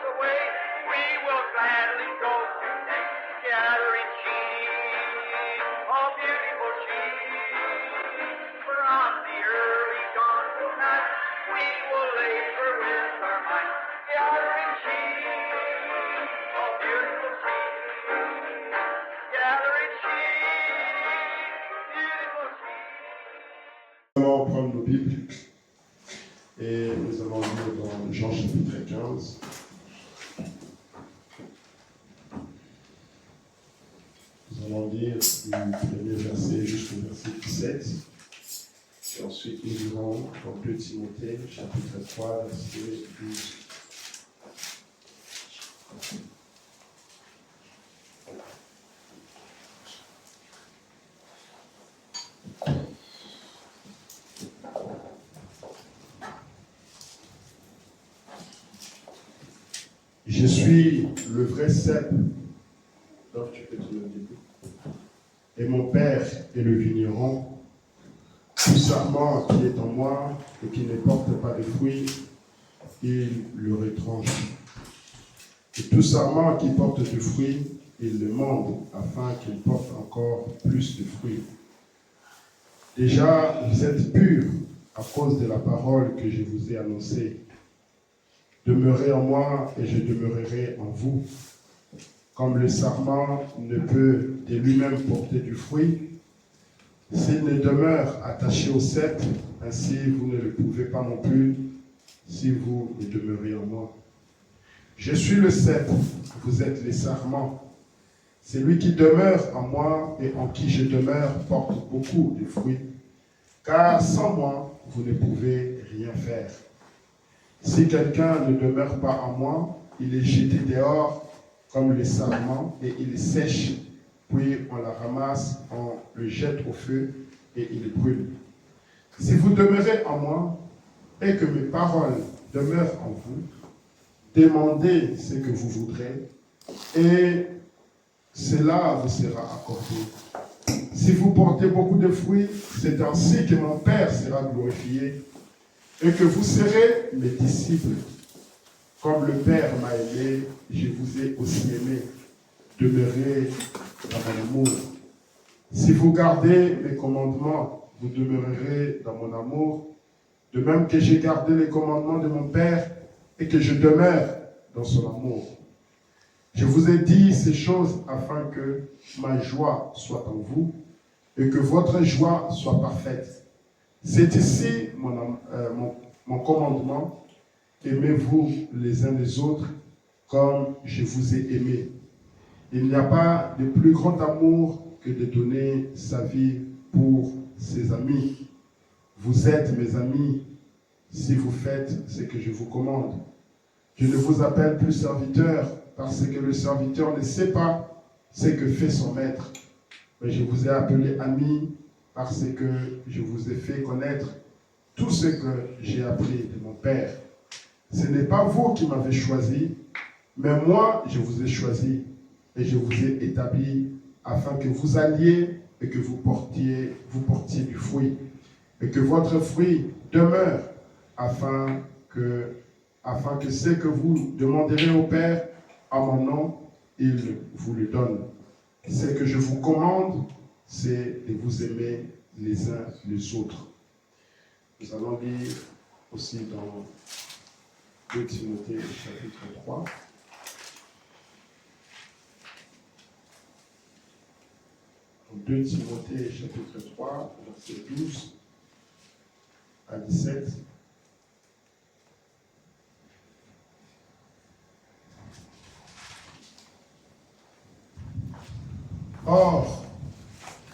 away, we will gladly go today. Gathering sheep, oh beautiful sheep, from the early dawn tonight, we will labor with our might. Gathering sheep, oh beautiful sheep, gathering sheep, beautiful sheep. Nous allons prendre nos Bibles et nous allons lire dans Jean chapitre 15. Nous allons lire du premier verset jusqu'au verset 17. Et ensuite nous lirons dans 2 Timothée chapitre 3 verset 12. Je suis le vrai cep, donc tu peux te le dire. Et mon père est le vigneron. Tout sarment qui est en moi et qui ne porte pas de fruits, il le retranche. Et tout sarment qui porte du fruit, il le mande afin qu'il porte encore plus de fruits. Déjà, vous êtes purs à cause de la parole que je vous ai annoncée. Demeurez en moi et je demeurerai en vous. Comme le sarment ne peut de lui-même porter du fruit, s'il ne demeure attaché au cep, ainsi vous ne le pouvez pas non plus si vous ne demeurez en moi. Je suis le cep, vous êtes les sarments. Celui qui demeure en moi et en qui je demeure porte beaucoup de fruits, car sans moi, vous ne pouvez rien faire. Si quelqu'un ne demeure pas en moi, il est jeté dehors comme les sarments et il sèche, puis on la ramasse, on le jette au feu et il brûle. Si vous demeurez en moi et que mes paroles demeurent en vous, demandez ce que vous voudrez et cela vous sera accordé. Si vous portez beaucoup de fruits, c'est ainsi que mon Père sera glorifié et que vous serez mes disciples. Comme le Père m'a aimé, je vous ai aussi aimé. Demeurez dans mon amour. Si vous gardez mes commandements, vous demeurerez dans mon amour, de même que j'ai gardé les commandements de mon Père et que je demeure dans son amour. Je vous ai dit ces choses afin que ma joie soit en vous et que votre joie soit parfaite. C'est ici mon commandement. Aimez-vous les uns les autres comme je vous ai aimé. Il n'y a pas de plus grand amour que de donner sa vie pour ses amis. Vous êtes mes amis si vous faites ce que je vous commande. Je ne vous appelle plus serviteur parce que le serviteur ne sait pas ce que fait son maître. Mais je vous ai appelé amis parce que je vous ai fait connaître tout ce que j'ai appris de mon Père. Ce n'est pas vous qui m'avez choisi, mais moi je vous ai choisi et je vous ai établi afin que vous alliez et que vous portiez du fruit et que votre fruit demeure afin que ce que vous demanderez au Père à mon nom, il vous le donne. Ce que je vous commande, c'est de vous aimer les uns les autres. Nous allons lire aussi dans 2 Timothée chapitre 3. Dans 2 Timothée chapitre 3, verset 12 à 17. Or,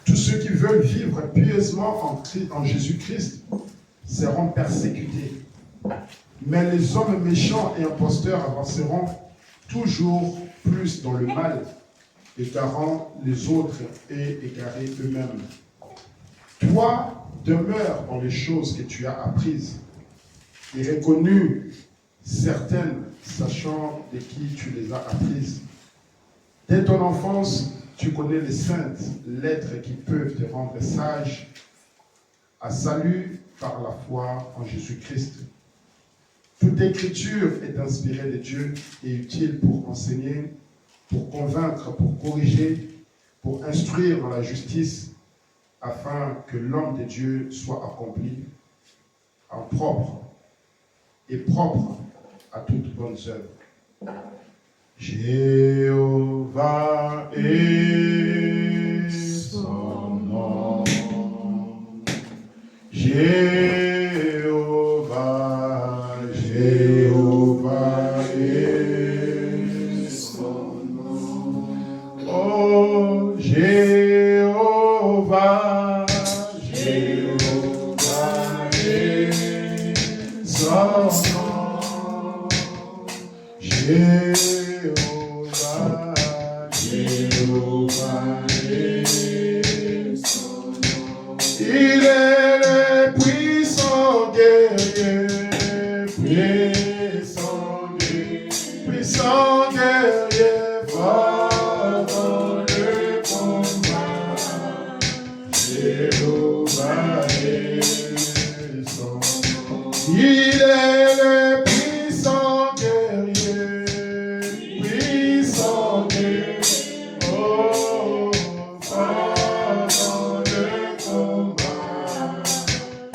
tous ceux qui veulent vivre pieusement en Jésus-Christ seront persécutés. Mais les hommes méchants et imposteurs avanceront toujours plus dans le mal, égarant les autres et égarés eux-mêmes. Toi, demeure dans les choses que tu as apprises et reconnues, certaines, sachant de qui tu les as apprises. Dès ton enfance, tu connais les saintes lettres qui peuvent te rendre sage à salut par la foi en Jésus-Christ. Toute écriture est inspirée de Dieu et utile pour enseigner, pour convaincre, pour corriger, pour instruire dans la justice, afin que l'homme de Dieu soit accompli en propre et propre à toute bonne œuvre. Jéhovah est son nom. Jéhovah, Jéhovah est son nom. Oh, Jéhovah, Jéhovah est son nom. Jéhovah, Jéhovah est son nom. Il est le puissant guerrier, puissant guerrier, fort dans le combat. Jéhovah est son nom. Il est le puissant guerrier, oh, fort dans le combat.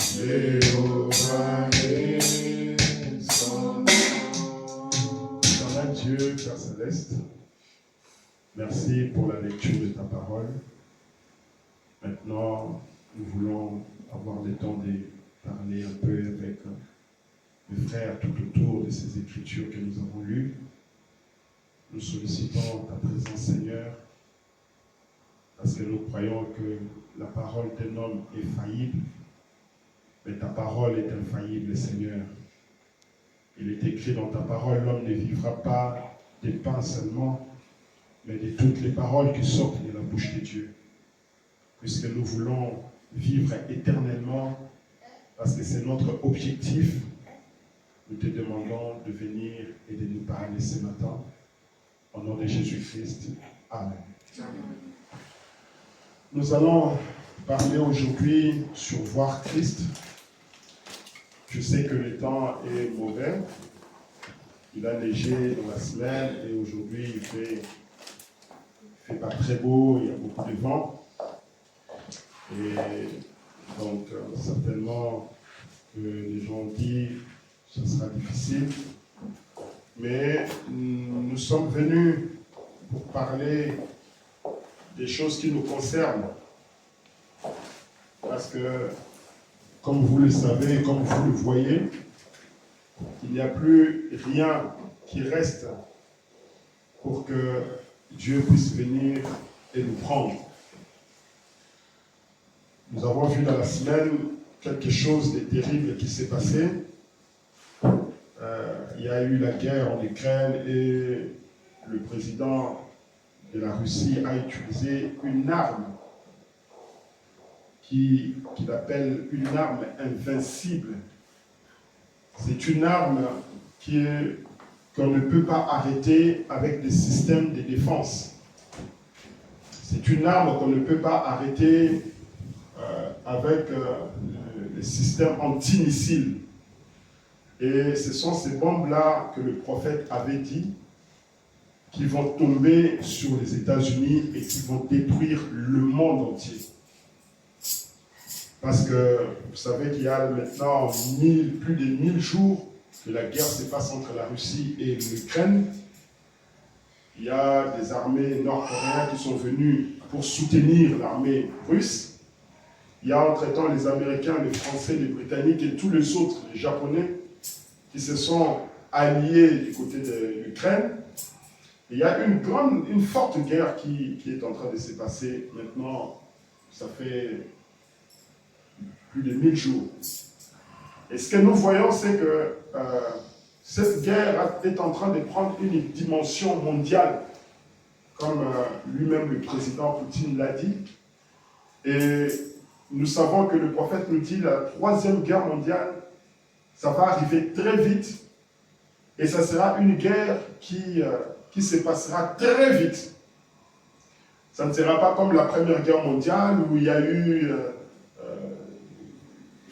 Jéhovah est son nom. Éternel Dieu, Père Céleste, merci pour la lecture de ta parole. Maintenant, nous voulons avoir le temps de parler un peu avec mes frères tout autour de ces écritures que nous avons lues. Nous sollicitons ta présence, Seigneur, parce que nous croyons que la parole d'un homme est faillible, mais ta parole est infaillible, Seigneur. Il est écrit dans ta parole, l'homme ne vivra pas de pain seulement, mais de toutes les paroles qui sortent de la bouche de Dieu. Puisque nous voulons vivre éternellement, parce que c'est notre objectif, nous te demandons de venir et de nous parler ce matin. Au nom de Jésus-Christ. Amen. Nous allons parler aujourd'hui sur voir Christ. Je sais que le temps est mauvais. Il a neigé dans la semaine et aujourd'hui il fait pas très beau, il y a beaucoup de vent. Et donc certainement que les gens disent que ce sera difficile. Mais nous sommes venus pour parler des choses qui nous concernent. Parce que, comme vous le savez, comme vous le voyez, il n'y a plus rien qui reste pour que Dieu puisse venir et nous prendre. Nous avons vu dans la semaine quelque chose de terrible qui s'est passé. Il y a eu la guerre en Ukraine et le président de la Russie a utilisé une arme qu'il appelle une arme invincible. C'est une arme qu'on ne peut pas arrêter avec des systèmes de défense. C'est une arme qu'on ne peut pas arrêter avec les systèmes anti-missiles. Et ce sont ces bombes-là que le prophète avait dit qui vont tomber sur les États-Unis et qui vont détruire le monde entier. Parce que vous savez qu'il y a maintenant plus de 1000 jours que la guerre se passe entre la Russie et l'Ukraine. Il y a des armées nord-coréennes qui sont venues pour soutenir l'armée russe. Il y a entre-temps les Américains, les Français, les Britanniques et tous les autres, les Japonais, qui se sont alliés du côté de l'Ukraine. Il y a une forte guerre qui est en train de se passer maintenant. Ça fait plus de 1000 jours. Et ce que nous voyons, c'est que cette guerre est en train de prendre une dimension mondiale, comme lui-même le président Poutine l'a dit. Et nous savons que le prophète nous dit la troisième guerre mondiale, ça va arriver très vite. Et ça sera une guerre qui se passera très vite. Ça ne sera pas comme la première guerre mondiale où il y a eu...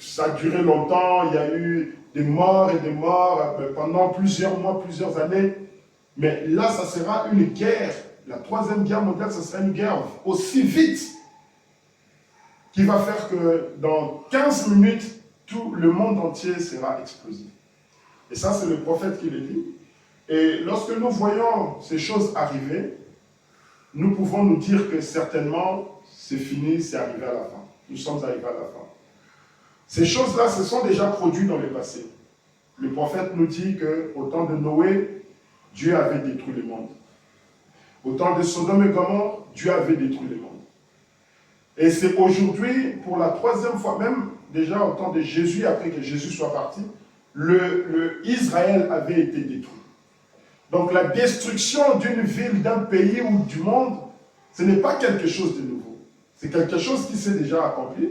ça a duré longtemps, il y a eu des morts et des morts pendant plusieurs mois, plusieurs années. Mais là, ça sera une guerre. La troisième guerre mondiale, ça sera une guerre aussi vite qui va faire que dans 15 minutes, tout le monde entier sera explosé. Et ça, c'est le prophète qui le dit. Et lorsque nous voyons ces choses arriver, nous pouvons nous dire que certainement, c'est fini, c'est arrivé à la fin. Nous sommes arrivés à la fin. Ces choses-là se sont déjà produites dans le passé. Le prophète nous dit qu'au temps de Noé, Dieu avait détruit le monde. Au temps de Sodome et Gomorrhe, Dieu avait détruit le monde. Et c'est aujourd'hui, pour la troisième fois, même déjà au temps de Jésus, après que Jésus soit parti, Israël avait été détruit. Donc la destruction d'une ville, d'un pays ou du monde, ce n'est pas quelque chose de nouveau. C'est quelque chose qui s'est déjà accompli.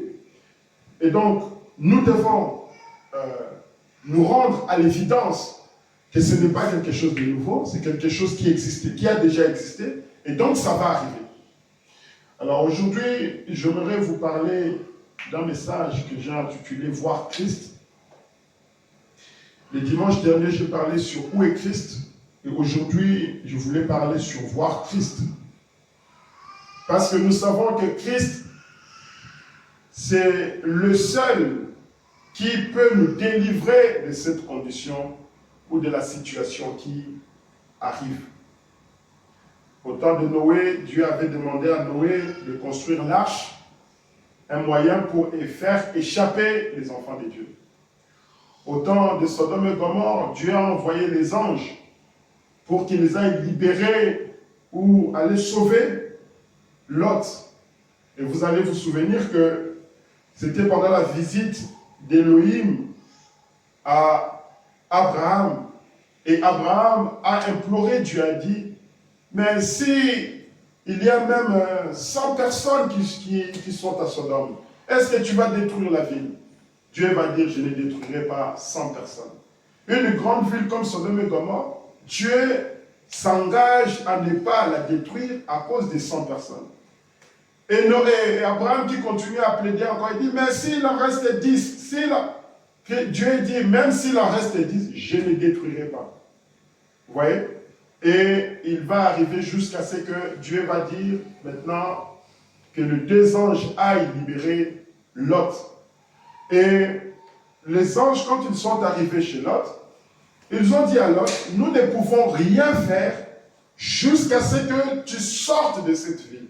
Et donc, nous devons nous rendre à l'évidence que ce n'est pas quelque chose de nouveau, c'est quelque chose qui existait, qui a déjà existé, et donc ça va arriver. Alors aujourd'hui, j'aimerais vous parler d'un message que j'ai intitulé « Voir Christ ». Le dimanche dernier, j'ai parlé sur « Où est Christ ?» et aujourd'hui, je voulais parler sur « Voir Christ ». Parce que nous savons que Christ, c'est le seul qui peut nous délivrer de cette condition ou de la situation qui arrive. Au temps de Noé, Dieu avait demandé à Noé de construire l'arche, un moyen pour faire échapper les enfants de Dieu. Au temps de Sodome et Gomorrhe, Dieu a envoyé les anges pour qu'ils aillent libérer ou aller sauver Lot. Et vous allez vous souvenir que c'était pendant la visite d'Élohim à Abraham. Et Abraham a imploré, Dieu a dit, mais si il y a même 100 personnes qui sont à Sodome, est-ce que tu vas détruire la ville? Dieu va dire, je ne détruirai pas 100 personnes. Une grande ville comme Sodome et Gomorrhe, Dieu s'engage à ne pas la détruire à cause des 100 personnes. Et Abraham qui continue à plaider encore, il dit, mais s'il en reste 10, Dieu dit, même s'il en reste 10, je ne détruirai pas. Vous voyez? Et il va arriver jusqu'à ce que Dieu va dire maintenant que les deux anges aillent libérer Lot. Et les anges, quand ils sont arrivés chez Lot, ils ont dit à Lot, nous ne pouvons rien faire jusqu'à ce que tu sortes de cette ville.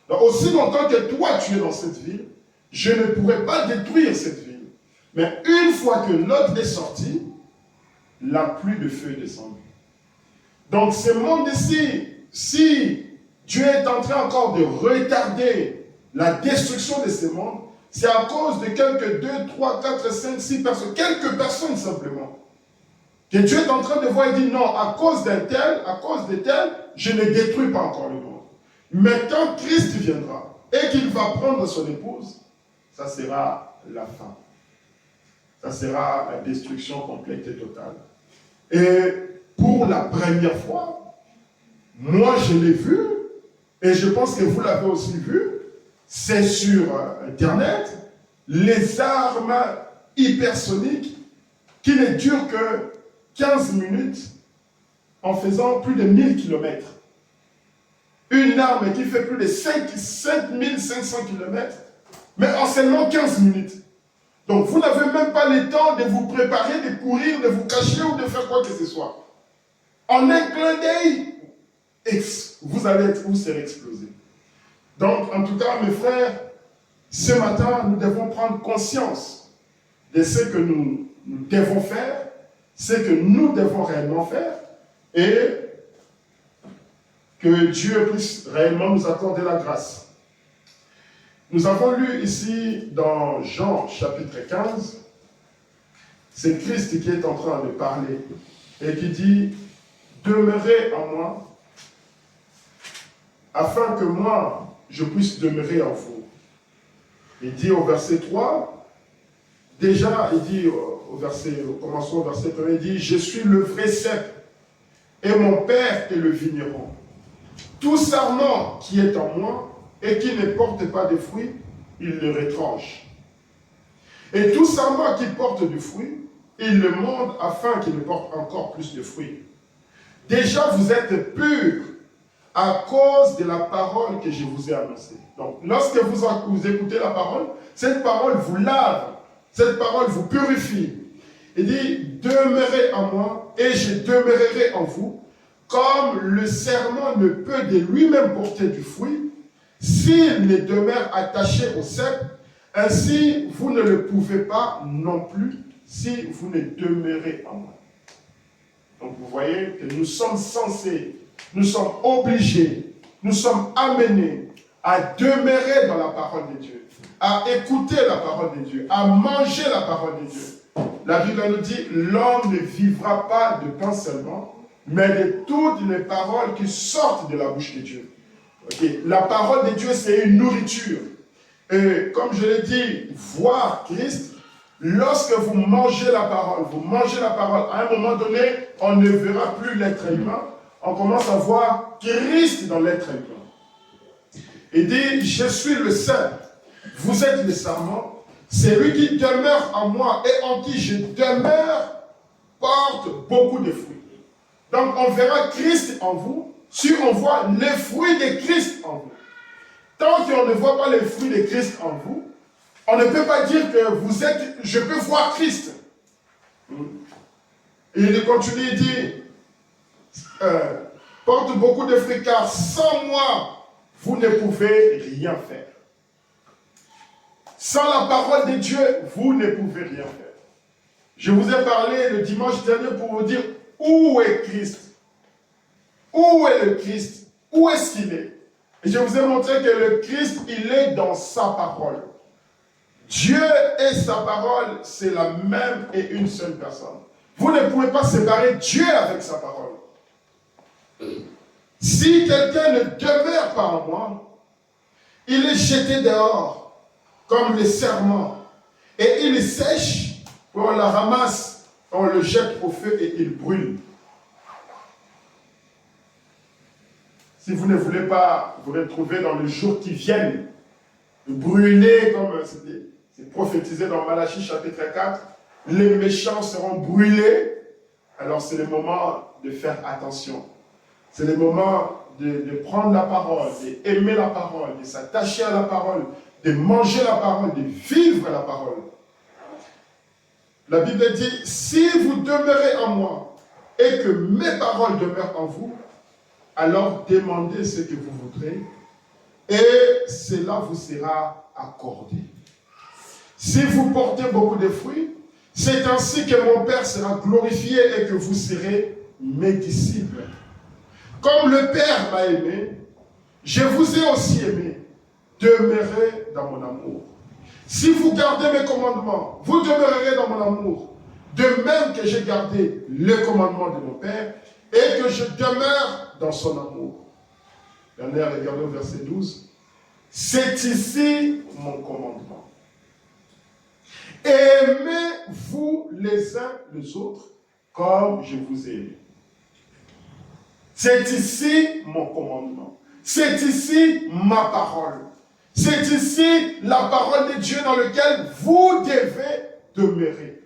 Donc, aussi longtemps que toi tu es dans cette ville, je ne pourrai pas détruire cette ville. Mais une fois que Lot est sorti, la pluie de feu est descendue. Donc ce monde ici, si Dieu est en train encore de retarder la destruction de ce monde, c'est à cause de quelques 2, 3, 4, 5, 6 personnes, quelques personnes simplement. Que Dieu est en train de voir et dit non, à cause d'un tel, à cause de tel, je ne détruis pas encore le monde. Mais quand Christ viendra et qu'il va prendre son épouse, ça sera la fin. Ça sera la destruction complète et totale. Et pour la première fois, moi je l'ai vu, et je pense que vous l'avez aussi vu, c'est sur Internet, les armes hypersoniques qui ne durent que 15 minutes en faisant plus de 1000 km. Une arme qui fait plus de 7500 km, mais en seulement 15 minutes. Donc vous n'avez même pas le temps de vous préparer, de courir, de vous cacher ou de faire quoi que ce soit. En un clin d'œil, vous serez explosé. Donc, en tout cas, mes frères, ce matin, nous devons prendre conscience de ce que nous devons faire, ce que nous devons réellement faire, et que Dieu puisse réellement nous accorder la grâce. Nous avons lu ici dans Jean chapitre 15, c'est Christ qui est en train de parler et qui dit « Demeurez en moi, afin que moi, je puisse demeurer en vous. » Il dit au verset 3, déjà, il dit commençons au verset 1, il dit « Je suis le vrai cep, et mon Père est le vigneron. Tout sarment qui est en moi, et qui ne porte pas de fruits, il le retranche. Et tout sarment qui porte du fruit, il le monde afin qu'il porte encore plus de fruits. Déjà, vous êtes purs à cause de la parole que je vous ai annoncée. Donc, lorsque vous écoutez la parole, cette parole vous lave, cette parole vous purifie. Il dit, demeurez en moi et je demeurerai en vous, comme le serment ne peut de lui-même porter du fruit, s'il ne demeure attaché au cep, ainsi vous ne le pouvez pas non plus si vous ne demeurez en moi. Donc vous voyez que nous sommes censés, nous sommes obligés, nous sommes amenés à demeurer dans la parole de Dieu, à écouter la parole de Dieu, à manger la parole de Dieu. La Bible nous dit, l'homme ne vivra pas de pain seulement, mais de toutes les paroles qui sortent de la bouche de Dieu. Okay. La parole de Dieu, c'est une nourriture. Et comme je l'ai dit, voir Christ, lorsque vous mangez la parole, à un moment donné, on ne verra plus l'être humain, on commence à voir Christ dans l'être humain. Il dit, je suis le Saint, vous êtes le serment, c'est lui qui demeure en moi et en qui je demeure porte beaucoup de fruits. Donc on verra Christ en vous si on voit les fruits de Christ en vous. Tant qu'on ne voit pas les fruits de Christ en vous, on ne peut pas dire que vous êtes, je peux voir Christ. Et il continue, il dit, porte beaucoup de fruits, car sans moi, vous ne pouvez rien faire. Sans la parole de Dieu, vous ne pouvez rien faire. Je vous ai parlé le dimanche dernier pour vous dire où est Christ. Où est le Christ? Où est-ce qu'il est? Et je vous ai montré que le Christ, il est dans sa parole. Dieu et sa parole, c'est la même et une seule personne. Vous ne pouvez pas séparer Dieu avec sa parole. Si quelqu'un ne demeure pas en moi, il est jeté dehors, comme les serments, et il sèche, on la ramasse, on le jette au feu et il brûle. Si vous ne voulez pas vous retrouver dans les jours qui viennent, brûler, comme c'est prophétisé dans Malachie chapitre 4, les méchants seront brûlés, alors c'est le moment de faire attention. C'est le moment de prendre la parole, d'aimer la parole, de s'attacher à la parole, de manger la parole, de vivre la parole. La Bible dit, si vous demeurez en moi et que mes paroles demeurent en vous, alors demandez ce que vous voudrez et cela vous sera accordé. Si vous portez beaucoup de fruits, c'est ainsi que mon Père sera glorifié et que vous serez mes disciples. Comme le Père m'a aimé, je vous ai aussi aimé. Demeurez dans mon amour. Si vous gardez mes commandements, vous demeurerez dans mon amour. De même que j'ai gardé le commandement de mon Père et que je demeure dans son amour. Dernière, regardez au verset 12. C'est ici mon commandement. Aimez-vous les uns les autres comme je vous ai aimé. C'est ici mon commandement. C'est ici ma parole. C'est ici la parole de Dieu dans laquelle vous devez demeurer.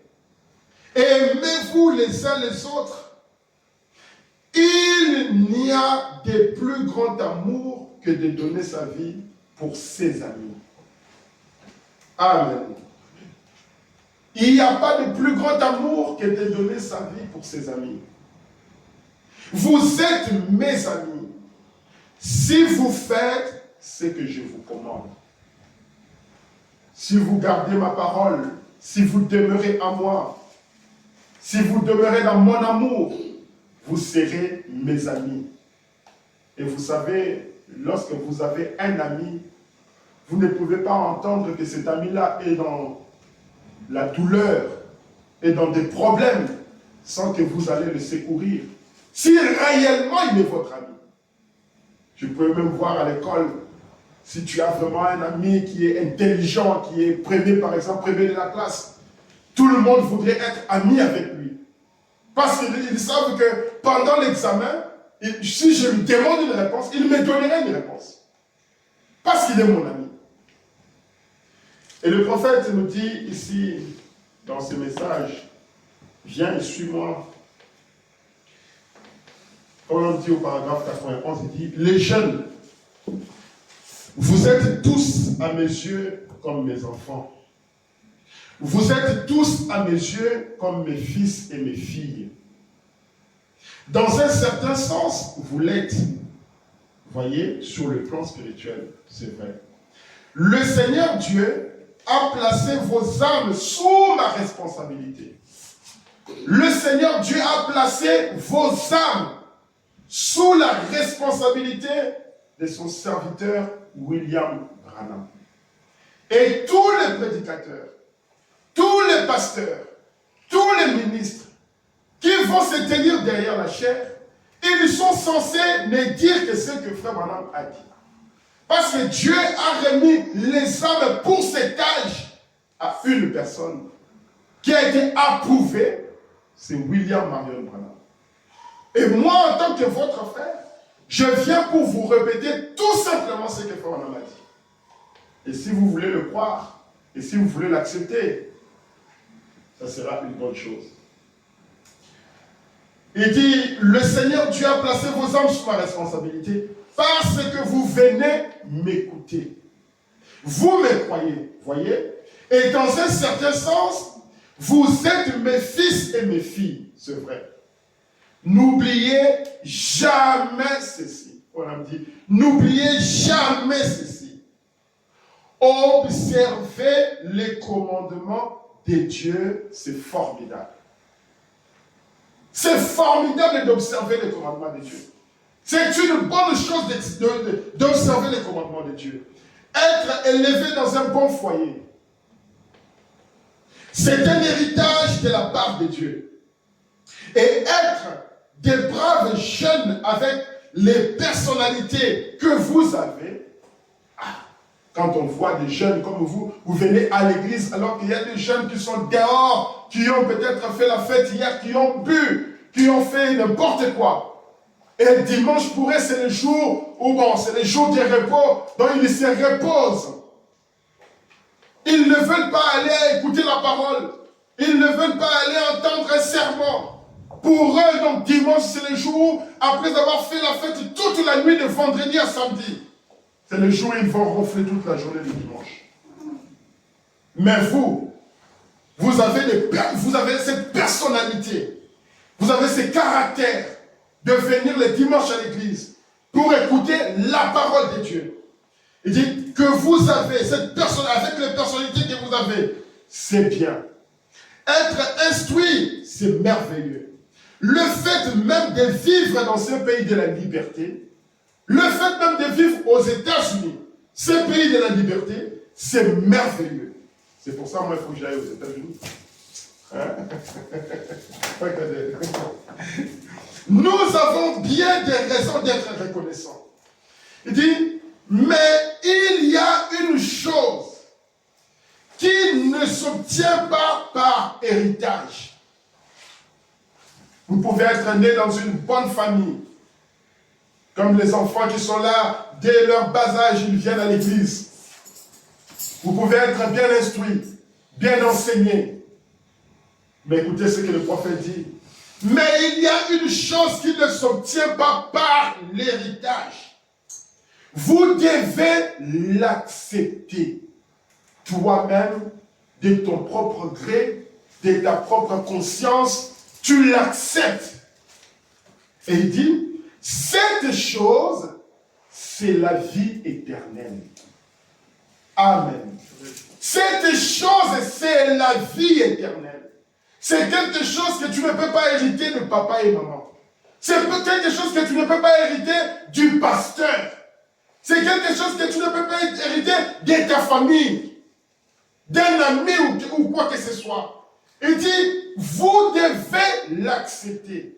Aimez-vous les uns les autres. Il n'y a de plus grand amour que de donner sa vie pour ses amis. Amen. Il n'y a pas de plus grand amour que de donner sa vie pour ses amis. Vous êtes mes amis si vous faites ce que je vous commande. Si vous gardez ma parole, si vous demeurez en moi, si vous demeurez dans mon amour, vous serez mes amis. Et vous savez, lorsque vous avez un ami, vous ne pouvez pas entendre que cet ami-là est dans la douleur, est dans des problèmes, sans que vous allez le secourir. Si réellement il est votre ami. Je peux même voir à l'école, si tu as vraiment un ami qui est intelligent, qui est premier, par exemple, premier de la classe, tout le monde voudrait être ami avec lui. Parce qu'ils savent que pendant l'examen, si je lui demande une réponse, il me donnerait une réponse. Parce qu'il est mon ami. Et le prophète nous dit ici, dans ce message, Viens et suis-moi. Comme on dit au paragraphe 91, il dit, les jeunes, vous êtes tous à mes yeux comme mes enfants. Vous êtes tous à mes yeux comme mes fils et mes filles. Dans un certain sens, vous l'êtes. Voyez, sur le plan spirituel, c'est vrai. Le Seigneur Dieu a placé vos âmes sous ma responsabilité. Le Seigneur Dieu a placé vos âmes sous la responsabilité de son serviteur William Branham. Et tous les prédicateurs, tous les pasteurs, tous les ministres qui vont se tenir derrière la chair, ils sont censés ne dire que ce que Frère Branham a dit. Parce que Dieu a remis les âmes pour cet âge à une personne qui a été approuvée, c'est William Marion Branham. Et moi, en tant que votre frère, je viens pour vous répéter tout simplement ce que Frère Branham a dit. Et si vous voulez le croire, et si vous voulez l'accepter, ça sera une bonne chose. Il dit, le Seigneur Dieu a placé vos âmes sous ma responsabilité parce que vous venez m'écouter. Vous me croyez, voyez? Et dans un certain sens, vous êtes mes fils et mes filles, c'est vrai. N'oubliez jamais ceci. On a dit, n'oubliez jamais ceci. Observez les commandements de Dieu, c'est formidable. C'est formidable d'observer les commandements de Dieu. C'est une bonne chose d'observer les commandements de Dieu. Être élevé dans un bon foyer. C'est un héritage de la part de Dieu. Et être des braves jeunes avec les personnalités que vous avez. Quand on voit des jeunes comme vous, vous venez à l'église alors qu'il y a des jeunes qui sont dehors, qui ont peut-être fait la fête hier, qui ont bu, qui ont fait n'importe quoi. Et dimanche pour eux, c'est le jour où, bon, c'est le jour de repos, donc ils se reposent. Ils ne veulent pas aller écouter la parole. Ils ne veulent pas aller entendre un sermon. Pour eux, donc dimanche, c'est le jour, après avoir fait la fête toute la nuit de vendredi à samedi. C'est le jour où ils vont ronfler toute la journée du dimanche. Mais vous avez cette personnalité, vous avez ce caractère de venir le dimanche à l'église pour écouter la parole de Dieu. Il dit que vous avez cette personne, avec les personnalités que vous avez, c'est bien. Être instruit, c'est merveilleux. Le fait même de vivre dans ce pays de la liberté, le fait même de vivre aux États-Unis, ce pays de la liberté, c'est merveilleux. C'est pour ça, moi, il faut que j'aille aux États-Unis. Hein? Nous avons bien des raisons d'être reconnaissants. Il dit, mais il y a une chose qui ne s'obtient pas par héritage. Vous pouvez être né dans une bonne famille. Comme les enfants qui sont là, dès leur bas âge, ils viennent à l'église. Vous pouvez être bien instruit, bien enseigné. Mais écoutez ce que le prophète dit. Mais il y a une chose qui ne s'obtient pas par l'héritage. Vous devez l'accepter. Toi-même, de ton propre gré, de ta propre conscience, tu l'acceptes. Et il dit, cette chose, c'est la vie éternelle. Amen. Cette chose, c'est la vie éternelle. C'est quelque chose que tu ne peux pas hériter de papa et maman. C'est quelque chose que tu ne peux pas hériter du pasteur. C'est quelque chose que tu ne peux pas hériter de ta famille, d'un ami ou quoi que ce soit. Il dit, vous devez l'accepter.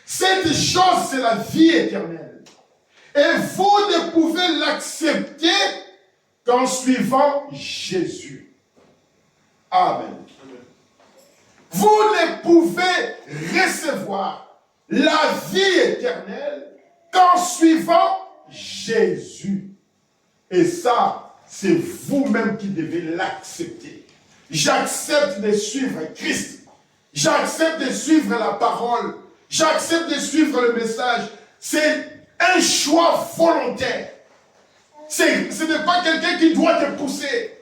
Cette chose, c'est la vie éternelle. Et vous ne pouvez l'accepter qu'en suivant Jésus. Amen. Vous ne pouvez recevoir la vie éternelle qu'en suivant Jésus. Et ça, c'est vous-même qui devez l'accepter. J'accepte de suivre Christ. J'accepte de suivre la parole. J'accepte de suivre le message. C'est un choix volontaire. Ce n'est pas quelqu'un qui doit te pousser.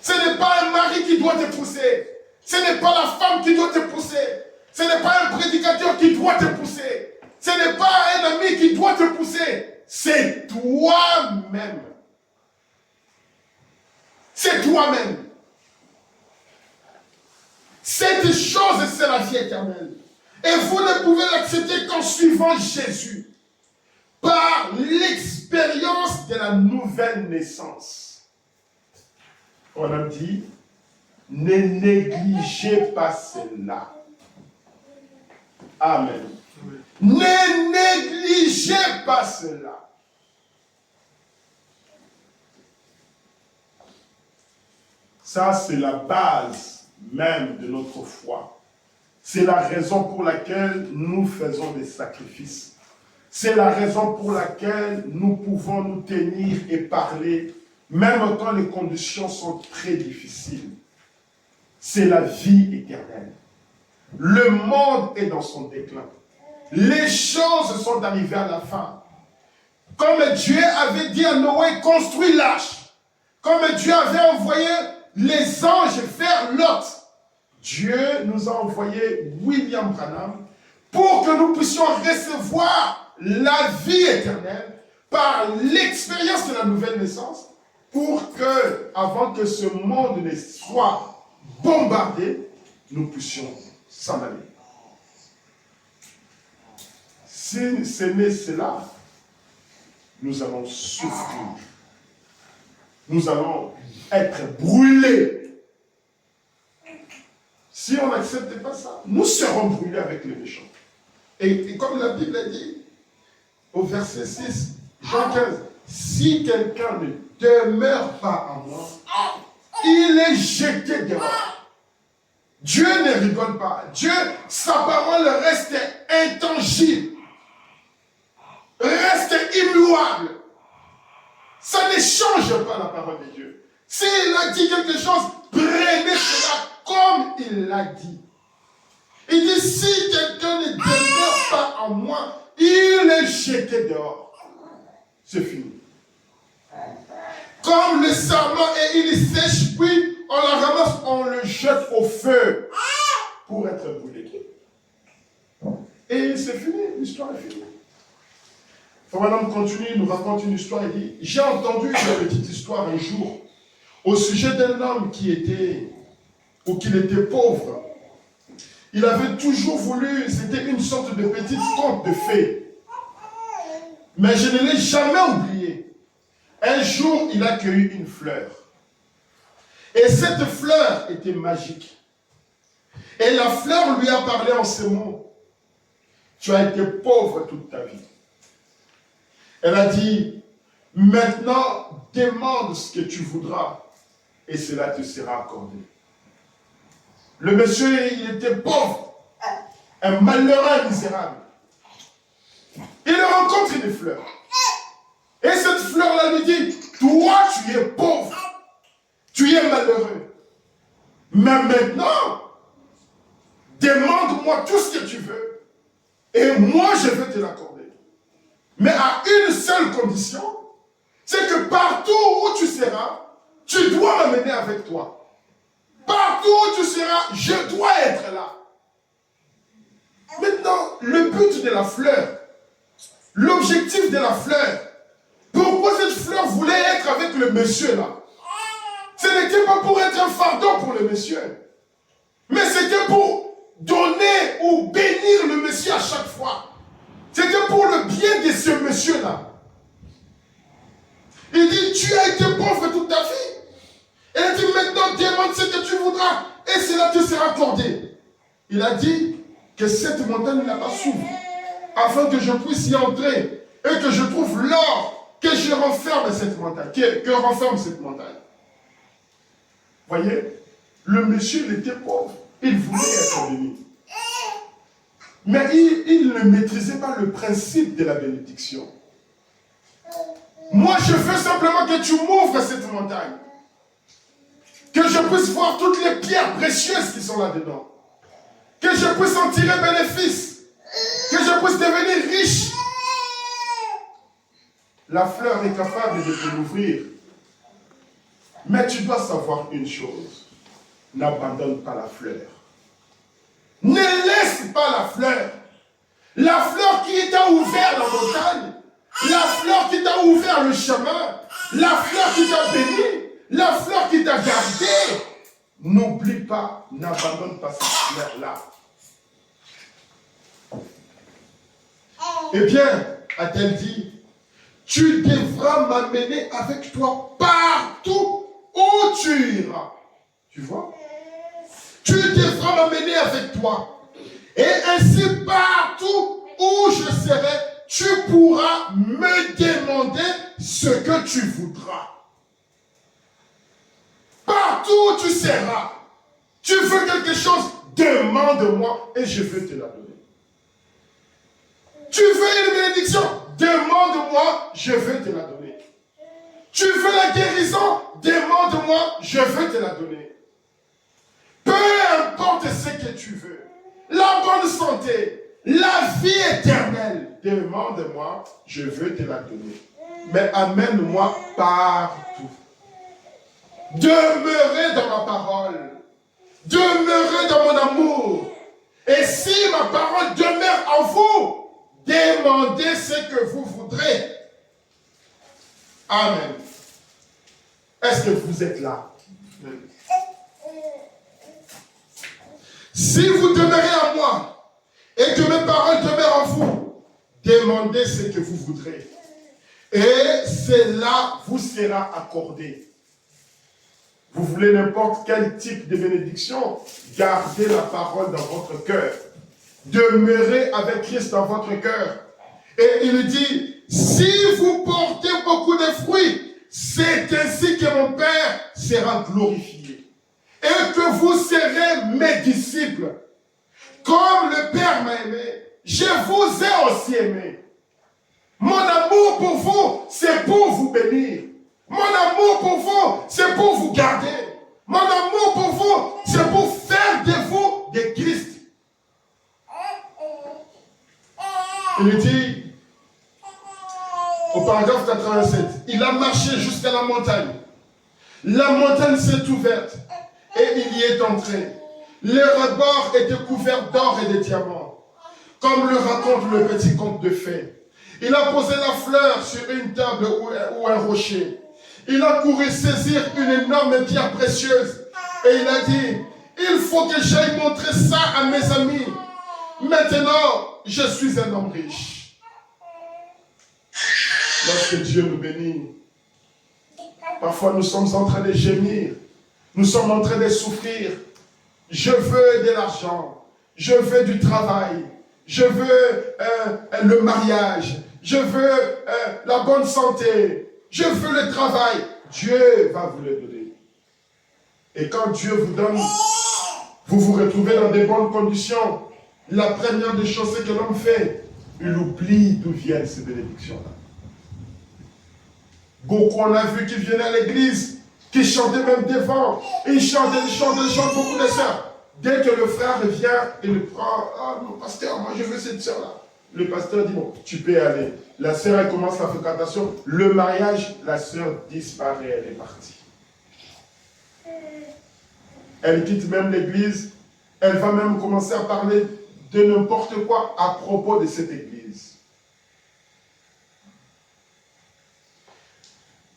Ce n'est pas un mari qui doit te pousser. Ce n'est pas la femme qui doit te pousser. Ce n'est pas un prédicateur qui doit te pousser. Ce n'est pas un ami qui doit te pousser. C'est toi-même. C'est toi-même. Cette chose, c'est la vie éternelle. Et vous ne pouvez l'accepter qu'en suivant Jésus. Par l'expérience de la nouvelle naissance. On a dit, ne négligez pas cela. Amen. Ne négligez pas cela. Ça, c'est la base même de notre foi. C'est la raison pour laquelle nous faisons des sacrifices. C'est la raison pour laquelle nous pouvons nous tenir et parler, même quand les conditions sont très difficiles. C'est la vie éternelle. Le monde est dans son déclin. Les choses sont arrivées à la fin. Comme Dieu avait dit à Noé, construis l'arche. Comme Dieu avait envoyé les anges vers Lot. Dieu nous a envoyé William Branham pour que nous puissions recevoir la vie éternelle par l'expérience de la nouvelle naissance, pour que, avant que ce monde ne soit bombardé, nous puissions s'en aller. Si ce n'est cela, nous allons souffrir. Nous allons être brûlés. Si on n'accepte pas ça, nous serons brûlés avec les méchants. Et comme la Bible a dit, au verset 6, Jean 15, si quelqu'un ne demeure pas en moi, il est jeté dehors. Dieu ne rigole pas. Dieu, sa parole reste intangible, reste immuable. Ça ne change pas la parole de Dieu. S'il a dit quelque chose, prenez cela comme il l'a dit. Il dit, si quelqu'un ne demeure pas en moi, il est jeté dehors. C'est fini. Comme le sarment et il sèche, puis on la ramasse, on le jette au feu pour être brûlé. Et c'est fini, l'histoire est finie. Frère Branham continue, il nous raconte une histoire, il dit, j'ai entendu une petite histoire un jour au sujet d'un homme qui était pauvre. Il avait toujours voulu, c'était une sorte de petite conte de fées. Mais je ne l'ai jamais oublié. Un jour, il a cueilli une fleur. Et cette fleur était magique. Et la fleur lui a parlé en ces mots. Tu as été pauvre toute ta vie. Elle a dit, maintenant, demande ce que tu voudras et cela te sera accordé. Le monsieur, il était pauvre, un malheureux misérable. Il rencontre une fleur. Et cette fleur-là lui dit, toi, tu es pauvre, tu es malheureux. Mais maintenant, demande-moi tout ce que tu veux et moi, je vais te l'accorder. Mais à une seule condition, c'est que partout où tu seras, tu dois m'amener avec toi. Partout où tu seras, je dois être là. Maintenant, le but de la fleur, l'objectif de la fleur, pourquoi cette fleur voulait être avec le monsieur là? Ce n'était pas pour être un fardeau pour le monsieur, mais c'était pour donner ou bénir le monsieur à chaque fois. C'était pour le bien de ce monsieur là. Il dit, tu as été pauvre toute ta vie. Elle dit, maintenant demande ce que tu voudras et cela te sera accordé. Il a dit que cette montagne là-bas s'ouvre afin que je puisse y entrer et que je trouve l'or, que je renferme cette montagne, que renferme cette montagne. Voyez, le monsieur il était pauvre, il voulait être béni. Mais il ne maîtrisait pas le principe de la bénédiction. Moi, je veux simplement que tu m'ouvres cette montagne. Que je puisse voir toutes les pierres précieuses qui sont là-dedans. que je puisse en tirer bénéfice, que je puisse devenir riche. La fleur est capable de te l'ouvrir. Mais tu dois savoir une chose. N'abandonne pas la fleur. Ne laisse pas la fleur. La fleur qui t'a ouvert la montagne. La fleur qui t'a ouvert le chemin. La fleur qui t'a béni. La fleur qui t'a gardé. N'oublie pas, n'abandonne pas cette fleur-là. Eh bien, a-t-elle dit, tu devras m'amener avec toi partout où tu iras. Tu vois? Tu devras m'amener avec toi. Et ainsi, partout où je serai, tu pourras me demander ce que tu voudras. Partout où tu seras, tu veux quelque chose, demande-moi et je vais te la donner. Tu veux une bénédiction, demande-moi, je vais te la donner. Tu veux la guérison, demande-moi, je vais te la donner. Peu importe ce que tu veux, la bonne santé, la vie éternelle, demande-moi, je veux te la donner. Mais amène-moi partout. Demeurez dans ma parole. Demeurez dans mon amour. Et si ma parole demeure en vous, demandez ce que vous voudrez. Amen. Est-ce que vous êtes là? Si vous demeurez en moi et que mes paroles demeurent en vous, demandez ce que vous voudrez. Et cela vous sera accordé. Vous voulez n'importe quel type de bénédiction, gardez la parole dans votre cœur. Demeurez avec Christ dans votre cœur. Et il dit, si vous portez beaucoup de fruits, c'est ainsi que mon Père sera glorifié. Et que vous serez mes disciples. Comme le Père m'a aimé, je vous ai aussi aimé. Mon amour pour vous, c'est pour vous bénir. Mon amour pour vous, c'est pour vous garder. Mon amour pour vous, c'est pour faire de vous des Christ. Il dit, au paragraphe 87, il a marché jusqu'à la montagne. La montagne s'est ouverte et il y est entré. Les rebords étaient couverts d'or et de diamants, comme le raconte le petit conte de fées. Il a posé la fleur sur une table ou un rocher. Il a couru saisir une énorme pierre précieuse et il a dit, il faut que j'aille montrer ça à mes amis. Maintenant, je suis un homme riche. Lorsque Dieu nous bénit, parfois nous sommes en train de gémir, nous sommes en train de souffrir. Je veux de l'argent, je veux du travail, je veux le mariage, je veux la bonne santé, je veux le travail. Dieu va vous le donner. Et quand Dieu vous donne, vous vous retrouvez dans de bonnes conditions. La première des choses que l'homme fait, il oublie d'où viennent ces bénédictions-là. Beaucoup on a vu qui venaient à l'église, qui chantaient même devant. Ils chantent beaucoup de sœurs. Dès que le frère vient, il prend, ah mon pasteur, moi je veux cette sœur-là. Le pasteur dit, bon, tu peux aller. La sœur, elle commence la fréquentation. Le mariage, la sœur disparaît, elle est partie. Elle quitte même l'église. Elle va même commencer à parler de n'importe quoi à propos de cette église.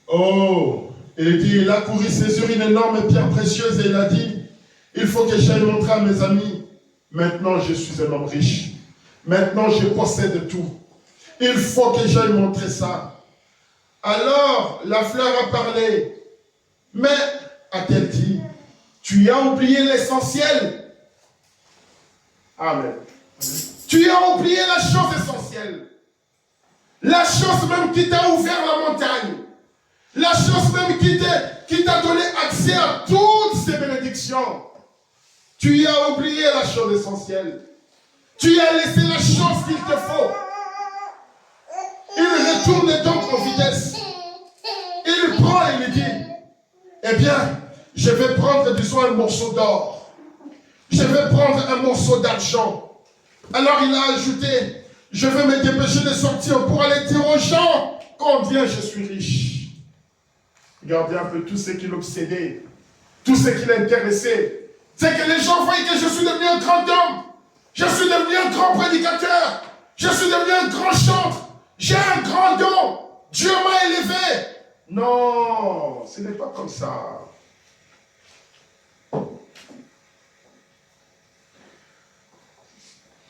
Oh, il dit, il a couru saisir une énorme pierre précieuse et il a dit, il faut que j'aille montrer à mes amis. Maintenant, je suis un homme riche. Maintenant, je possède tout. Il faut que j'aille montrer ça. Alors, la fleur a parlé. Mais, a-t-elle dit, tu as oublié l'essentiel. Amen. Tu as oublié la chose essentielle. La chose même qui t'a ouvert la montagne. La chose même qui t'a donné accès à toutes ces bénédictions. Tu as oublié la chose essentielle. Tu as laissé la chose qu'il te faut. Il retourne donc en vitesse. Il prend et il dit, eh bien, je vais prendre, disons, un morceau d'or. Je vais prendre un morceau d'argent. Alors il a ajouté, je vais me dépêcher de sortir pour aller dire aux gens combien je suis riche. Regardez un peu tout ce qui l'obsédait, tout ce qui l'intéressait. C'est que les gens voyaient que je suis devenu un grand homme. Je suis devenu un grand prédicateur. Je suis devenu un grand chanteur. J'ai un grand don. Dieu m'a élevé. Non, ce n'est pas comme ça.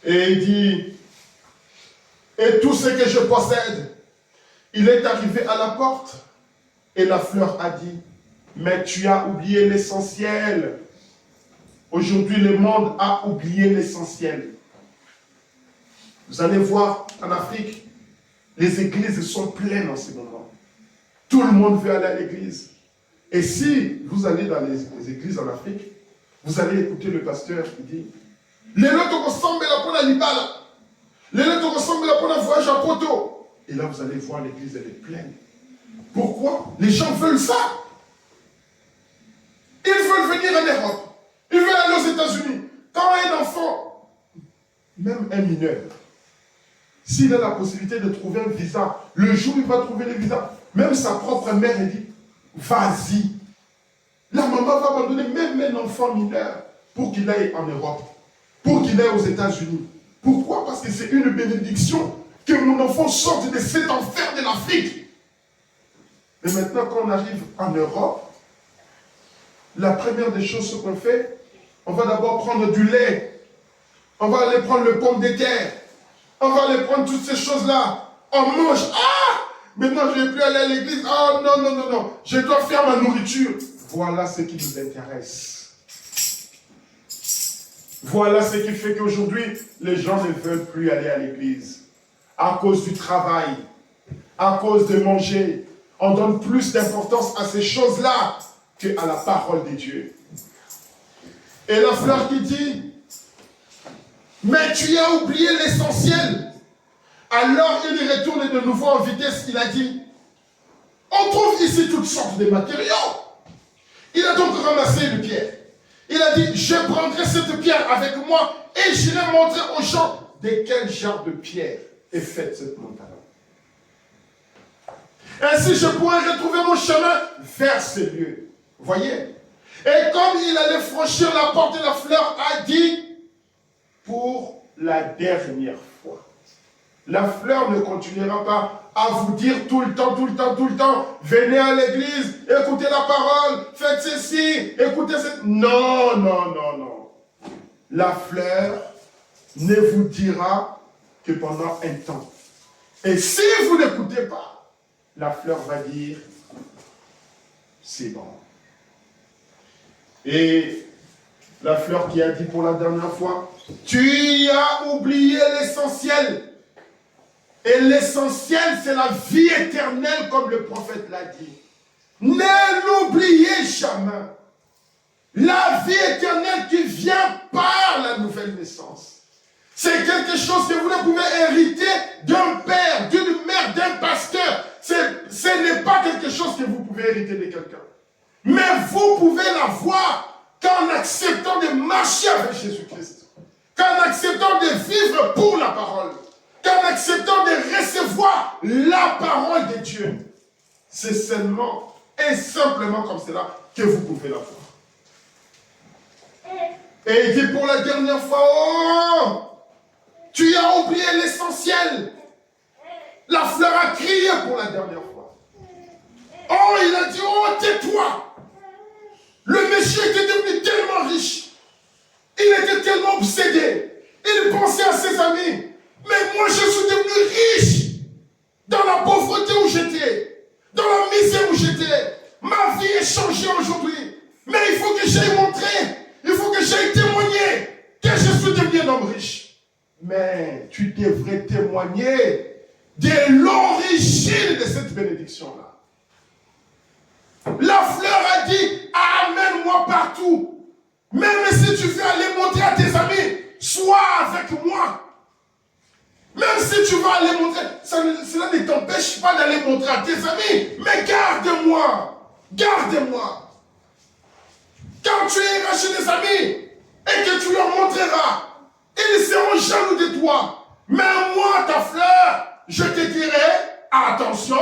Et il dit, et tout ce que je possède, il est arrivé à la porte. Et la fleur a dit, mais tu as oublié l'essentiel. Aujourd'hui, le monde a oublié l'essentiel. Vous allez voir en Afrique, les églises sont pleines en ce moment. Tout le monde veut aller à l'église. Et si vous allez dans les églises en Afrique, vous allez écouter le pasteur qui dit, lelo tokosambela pona libala, lelo tokosambela pona voyage à poto. Et là, vous allez voir l'église, elle est pleine. Pourquoi? Les gens veulent ça. Ils veulent venir en Europe. Ils veulent aller aux États-Unis. Quand un enfant, même un mineur, s'il a la possibilité de trouver un visa, le jour où il va trouver le visa, même sa propre mère, elle dit, vas-y. La maman va abandonner même un enfant mineur pour qu'il aille en Europe, pour qu'il aille aux États-Unis. Pourquoi? Parce que c'est une bénédiction que mon enfant sorte de cet enfer de l'Afrique. Mais maintenant, quand on arrive en Europe, la première des choses qu'on fait, on va d'abord prendre du lait. On va aller prendre le pomme de terre. On va aller prendre toutes ces choses-là. On mange. Ah! Maintenant, je ne vais plus aller à l'église. Ah non, non, non, non. Je dois faire ma nourriture. Voilà ce qui nous intéresse. Voilà ce qui fait qu'aujourd'hui, les gens ne veulent plus aller à l'église. À cause du travail. À cause de manger. On donne plus d'importance à ces choses-là qu'à la parole de Dieu. Et la fleur qui dit, mais tu as oublié l'essentiel. Alors il retourne de nouveau en vitesse, il a dit, on trouve ici toutes sortes de matériaux. Il a donc ramassé une pierre. Il a dit, je prendrai cette pierre avec moi et j'irai montrer aux gens de quel genre de pierre est faite cette montagne. Ainsi, je pourrai retrouver mon chemin vers ces lieux. Voyez? Et comme il allait franchir la porte de la fleur, a dit, pour la dernière fois. La fleur ne continuera pas à vous dire tout le temps, venez à l'église, écoutez la parole, faites ceci, écoutez ceci. Non, non, non, non. La fleur ne vous dira que pendant un temps. Et si vous n'écoutez pas, la fleur va dire, c'est bon. Et la fleur qui a dit pour la dernière fois, tu as oublié l'essentiel. Et l'essentiel, c'est la vie éternelle, comme le prophète l'a dit. Ne l'oubliez jamais. La vie éternelle qui vient par la nouvelle naissance. C'est quelque chose que vous ne pouvez hériter d'un père, d'une mère, d'un pasteur. Ce n'est pas quelque chose que vous pouvez hériter de quelqu'un. Mais vous pouvez l'avoir qu'en acceptant de marcher avec Jésus-Christ. Qu'en acceptant de vivre pour la parole. Qu'en acceptant de recevoir la parole de Dieu. C'est seulement et simplement comme cela que vous pouvez l'avoir. Et il dit pour la dernière fois, oh, tu as oublié l'essentiel. La fleur a crié pour la dernière fois. Oh, il a dit, oh, tais-toi. Le monsieur était devenu tellement riche. Il était tellement obsédé. Il pensait à ses amis. Mais moi, je suis devenu riche. Dans la pauvreté où j'étais. Dans la misère où j'étais. Ma vie est changée aujourd'hui. Mais il faut que j'aille montrer. Il faut que j'aille témoigner que je suis devenu un homme riche. Mais tu devrais témoigner de l'origine de cette bénédiction-là. La fleur a dit, amène-moi partout. Même si tu veux aller montrer à tes amis, sois avec moi. Même si tu vas aller montrer, cela ne t'empêche pas d'aller montrer à tes amis. Mais garde-moi. Garde-moi. Quand tu iras chez des amis, et que tu leur montreras. Ils seront jaloux de toi. Mais moi, ta fleur, je te dirai, attention,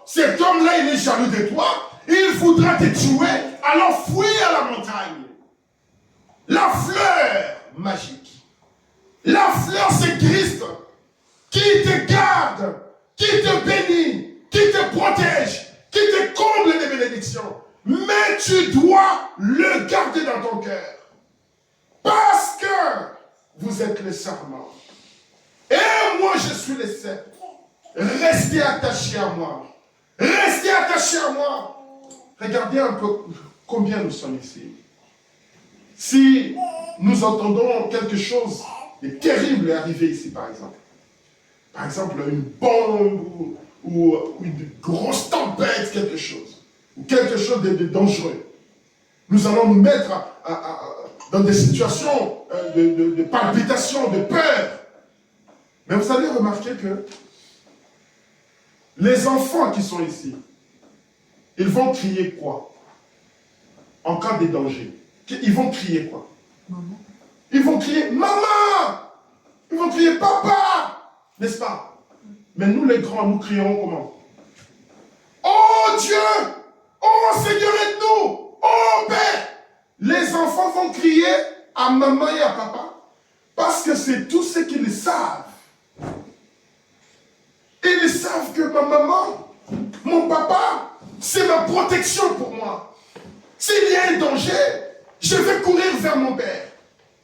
cet homme-là, il est jaloux de toi. Il voudra te tuer. Alors fuis à la montagne. La fleur magique. La fleur, c'est Christ qui te garde, qui te bénit, qui te protège, qui te comble de bénédictions. Mais tu dois le garder dans ton cœur. Parce que vous êtes le serment. Et moi, je suis le sceptre. Restez attachés à moi. Restez attachés à moi. Regardez un peu combien nous sommes ici. Si nous entendons quelque chose de terrible arriver ici, par exemple une bombe ou une grosse tempête, quelque chose, ou quelque chose de dangereux, nous allons nous mettre dans des situations de palpitation, de peur. Mais vous allez remarquer que les enfants qui sont ici, ils vont crier quoi? En cas de danger. Ils vont crier quoi? Maman. Ils vont crier maman! Ils vont crier papa! N'est-ce pas? Mais nous les grands, nous crierons comment? Oh Dieu! Oh Seigneur, aide-nous! Oh Père! Les enfants vont crier à maman et à papa parce que c'est tout ce qu'ils savent. Ils savent que ma maman, mon papa, c'est ma protection pour moi. S'il y a un danger, je vais courir vers mon père.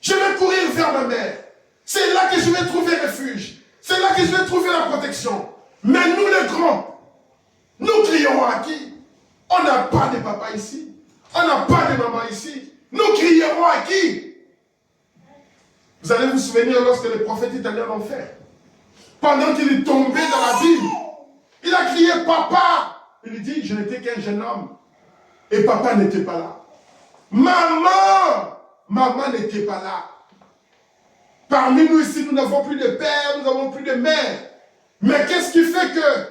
Je vais courir vers ma mère. C'est là que je vais trouver refuge. C'est là que je vais trouver la protection. Mais nous les grands, nous crions à qui? On n'a pas de papa ici. On n'a pas de maman ici. Nous crierons à qui? Vous allez vous souvenir lorsque le prophète est allé en enfer. Pendant qu'il est tombé dans la Bible, il a crié papa. Il dit, je n'étais qu'un jeune homme. Et papa n'était pas là. Maman n'était pas là. Parmi nous ici, nous n'avons plus de père, nous n'avons plus de mère. Mais qu'est-ce qui fait que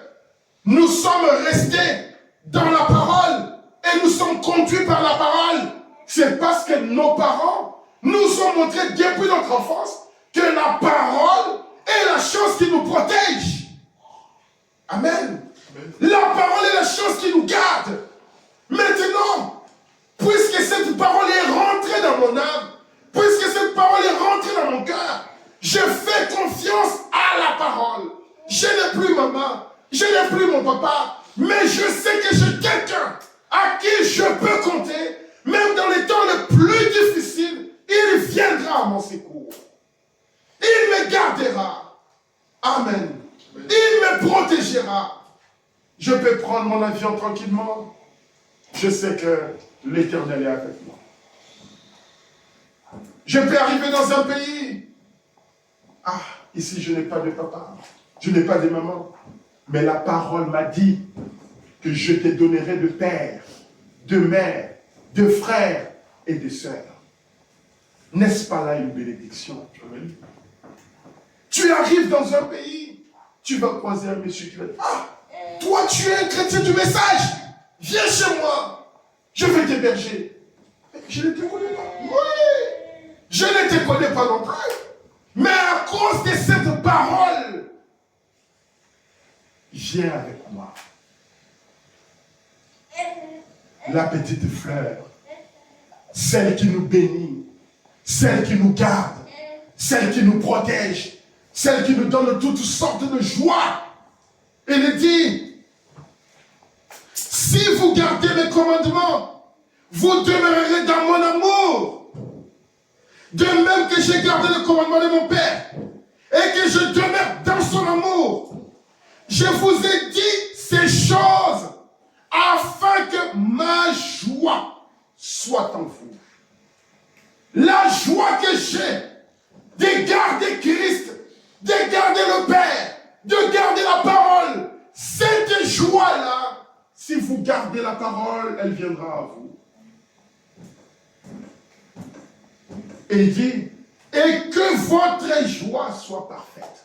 nous sommes restés dans la parole et nous sommes conduits par la parole? C'est parce que nos parents nous ont montré depuis notre enfance que la parole est la chose qui nous protège. Amen. La parole est la chose qui nous garde. Maintenant, puisque cette parole est rentrée dans mon âme, puisque cette parole est rentrée dans mon cœur, je fais confiance à la parole. Je n'ai plus maman, je n'ai plus mon papa, mais je sais que j'ai quelqu'un à qui je peux compter, même dans les temps les plus difficiles, il viendra à mon secours. Il me gardera. Amen. Il me protégera. Je peux prendre mon avion tranquillement. Je sais que l'Éternel est avec moi. Je peux arriver dans un pays. Ah, ici je n'ai pas de papa. Je n'ai pas de maman. Mais la parole m'a dit que je te donnerai de père, de mère, de frères et de sœurs. N'est-ce pas là une bénédiction? Tu arrives dans un pays, tu vas croiser un monsieur qui va dire, ah, toi tu es un chrétien du message, viens chez moi, je vais t'héberger. Je ne te connais pas. Oui, je ne te connais pas non plus. Mais à cause de cette parole, viens avec moi. La petite fleur, celle qui nous bénit, celle qui nous garde, celle qui nous protège, celle qui nous donne toutes sortes de joie. Il dit, si vous gardez mes commandements, vous demeurerez dans mon amour. De même que j'ai gardé le commandement de mon Père et que je demeure dans son amour. Je vous ai dit ces choses afin que ma joie soit en vous. La joie que j'ai de garder Christ, de garder le Père, de garder la parole, cette joie-là, si vous gardez la parole, elle viendra à vous. Et il dit, et que votre joie soit parfaite.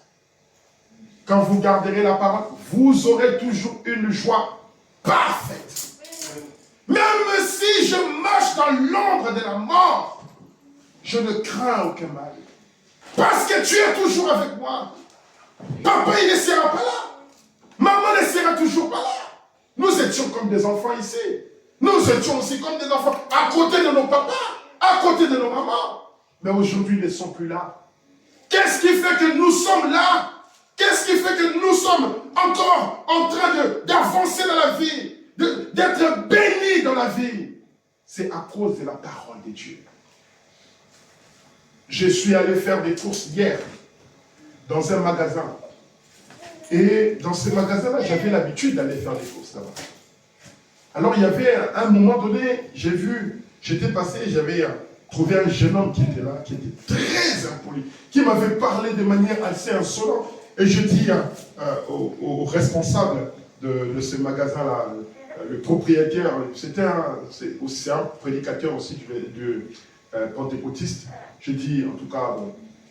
Quand vous garderez la parole, vous aurez toujours une joie parfaite. Même si je marche dans l'ombre de la mort, Je ne crains aucun mal. Parce que tu es toujours avec moi. Papa, il ne sera pas là. Maman ne sera toujours pas là. Nous étions comme des enfants ici. Nous étions aussi comme des enfants à côté de nos papas, à côté de nos mamans. Mais aujourd'hui, ils ne sont plus là. Qu'est-ce qui fait que nous sommes là? Qu'est-ce qui fait que nous sommes encore en train d'avancer dans la vie, d'être bénis dans la vie? C'est à cause de la parole de Dieu. Je suis allé faire des courses hier dans un magasin. Et dans ce magasin-là, j'avais l'habitude d'aller faire des courses là-bas. Alors il y avait un moment donné, j'étais passé, j'avais trouvé un jeune homme qui était là, qui était très impoli, qui m'avait parlé de manière assez insolente. Et je dis au responsable de ce magasin-là, le propriétaire, c'est un prédicateur aussi du pentecôtiste. Je dis, en tout cas,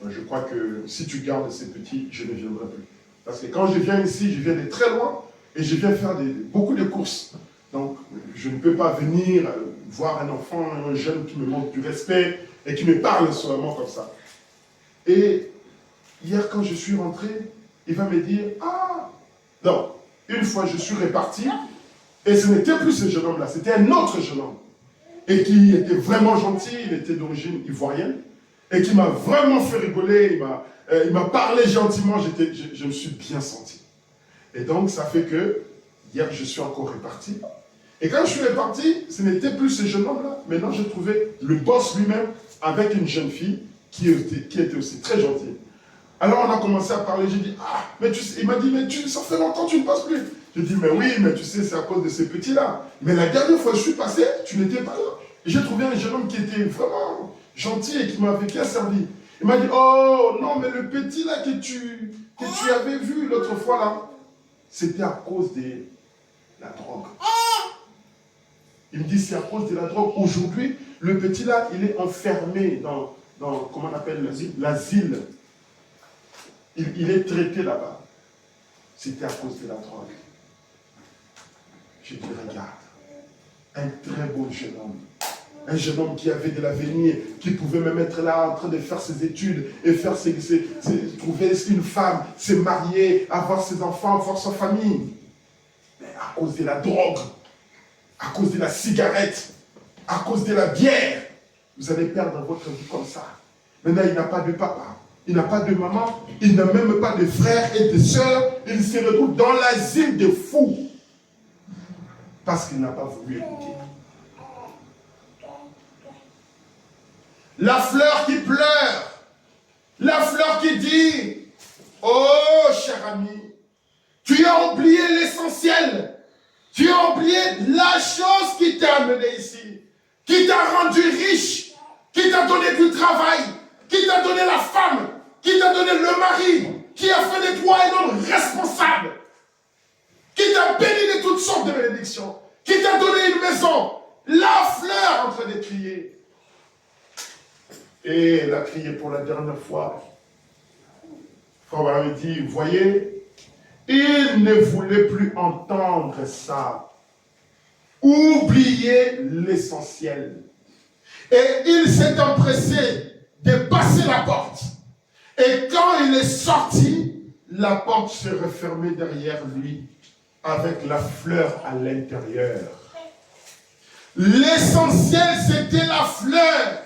je crois que si tu gardes ces petits, je ne viendrai plus. Parce que quand je viens ici, je viens de très loin et je viens faire beaucoup de courses. Donc, je ne peux pas venir voir un enfant, un jeune qui me montre du respect et qui me parle seulement comme ça. Et hier, quand je suis rentré, il va me dire, ah, non, une fois je suis reparti, et ce n'était plus ce jeune homme-là, c'était un autre jeune homme, et qui était vraiment gentil, il était d'origine ivoirienne, et qui m'a vraiment fait rigoler, il m'a parlé gentiment, je me suis bien senti. Et donc, ça fait que, hier, je suis encore reparti, et quand je suis reparti, ce n'était plus ce jeune homme-là, maintenant j'ai trouvé le boss lui-même, avec une jeune fille, qui était aussi très gentille. Alors on a commencé à parler, j'ai dit, ah, mais tu sais, il m'a dit, mais ça fait longtemps que tu ne passes plus. J'ai dit, mais oui, mais tu sais, c'est à cause de ces petits-là. Mais la dernière fois que je suis passé, tu n'étais pas là. Et j'ai trouvé un jeune homme qui était vraiment gentil et qui m'avait bien servi. Il m'a dit, oh, non, mais le petit là que tu avais vu l'autre fois là, c'était à cause de la drogue. Il me dit, c'est à cause de la drogue. Aujourd'hui, le petit là, il est enfermé dans comment on appelle l'asile. Il est traité là-bas. C'était à cause de la drogue. Je dis, regarde, un très beau jeune homme. Un jeune homme qui avait de l'avenir, qui pouvait même être là en train de faire ses études et faire trouver une femme, se marier, avoir ses enfants, avoir sa famille. Mais à cause de la drogue, à cause de la cigarette, à cause de la bière, vous allez perdre votre vie comme ça. Maintenant, il n'a pas de papa. Il n'a pas de maman, il n'a même pas de frères et de sœurs. Il se retrouve dans l'asile des fous. Parce qu'il n'a pas voulu écouter. La fleur qui pleure. La fleur qui dit, oh cher ami, tu as oublié l'essentiel. Tu as oublié la chose qui t'a amené ici. Qui t'a rendu riche. Qui t'a donné du travail. Qui t'a donné la femme, qui t'a donné le mari, qui a fait de toi un homme responsable, qui t'a béni de toutes sortes de bénédictions, qui t'a donné une maison, la fleur en train de crier. Et elle a crié pour la dernière fois. Frère Abraham dit, vous voyez, il ne voulait plus entendre ça. Oubliez l'essentiel. Et il s'est empressé de passer la porte. Et quand il est sorti, la porte s'est refermée derrière lui avec la fleur à l'intérieur. L'essentiel, c'était la fleur.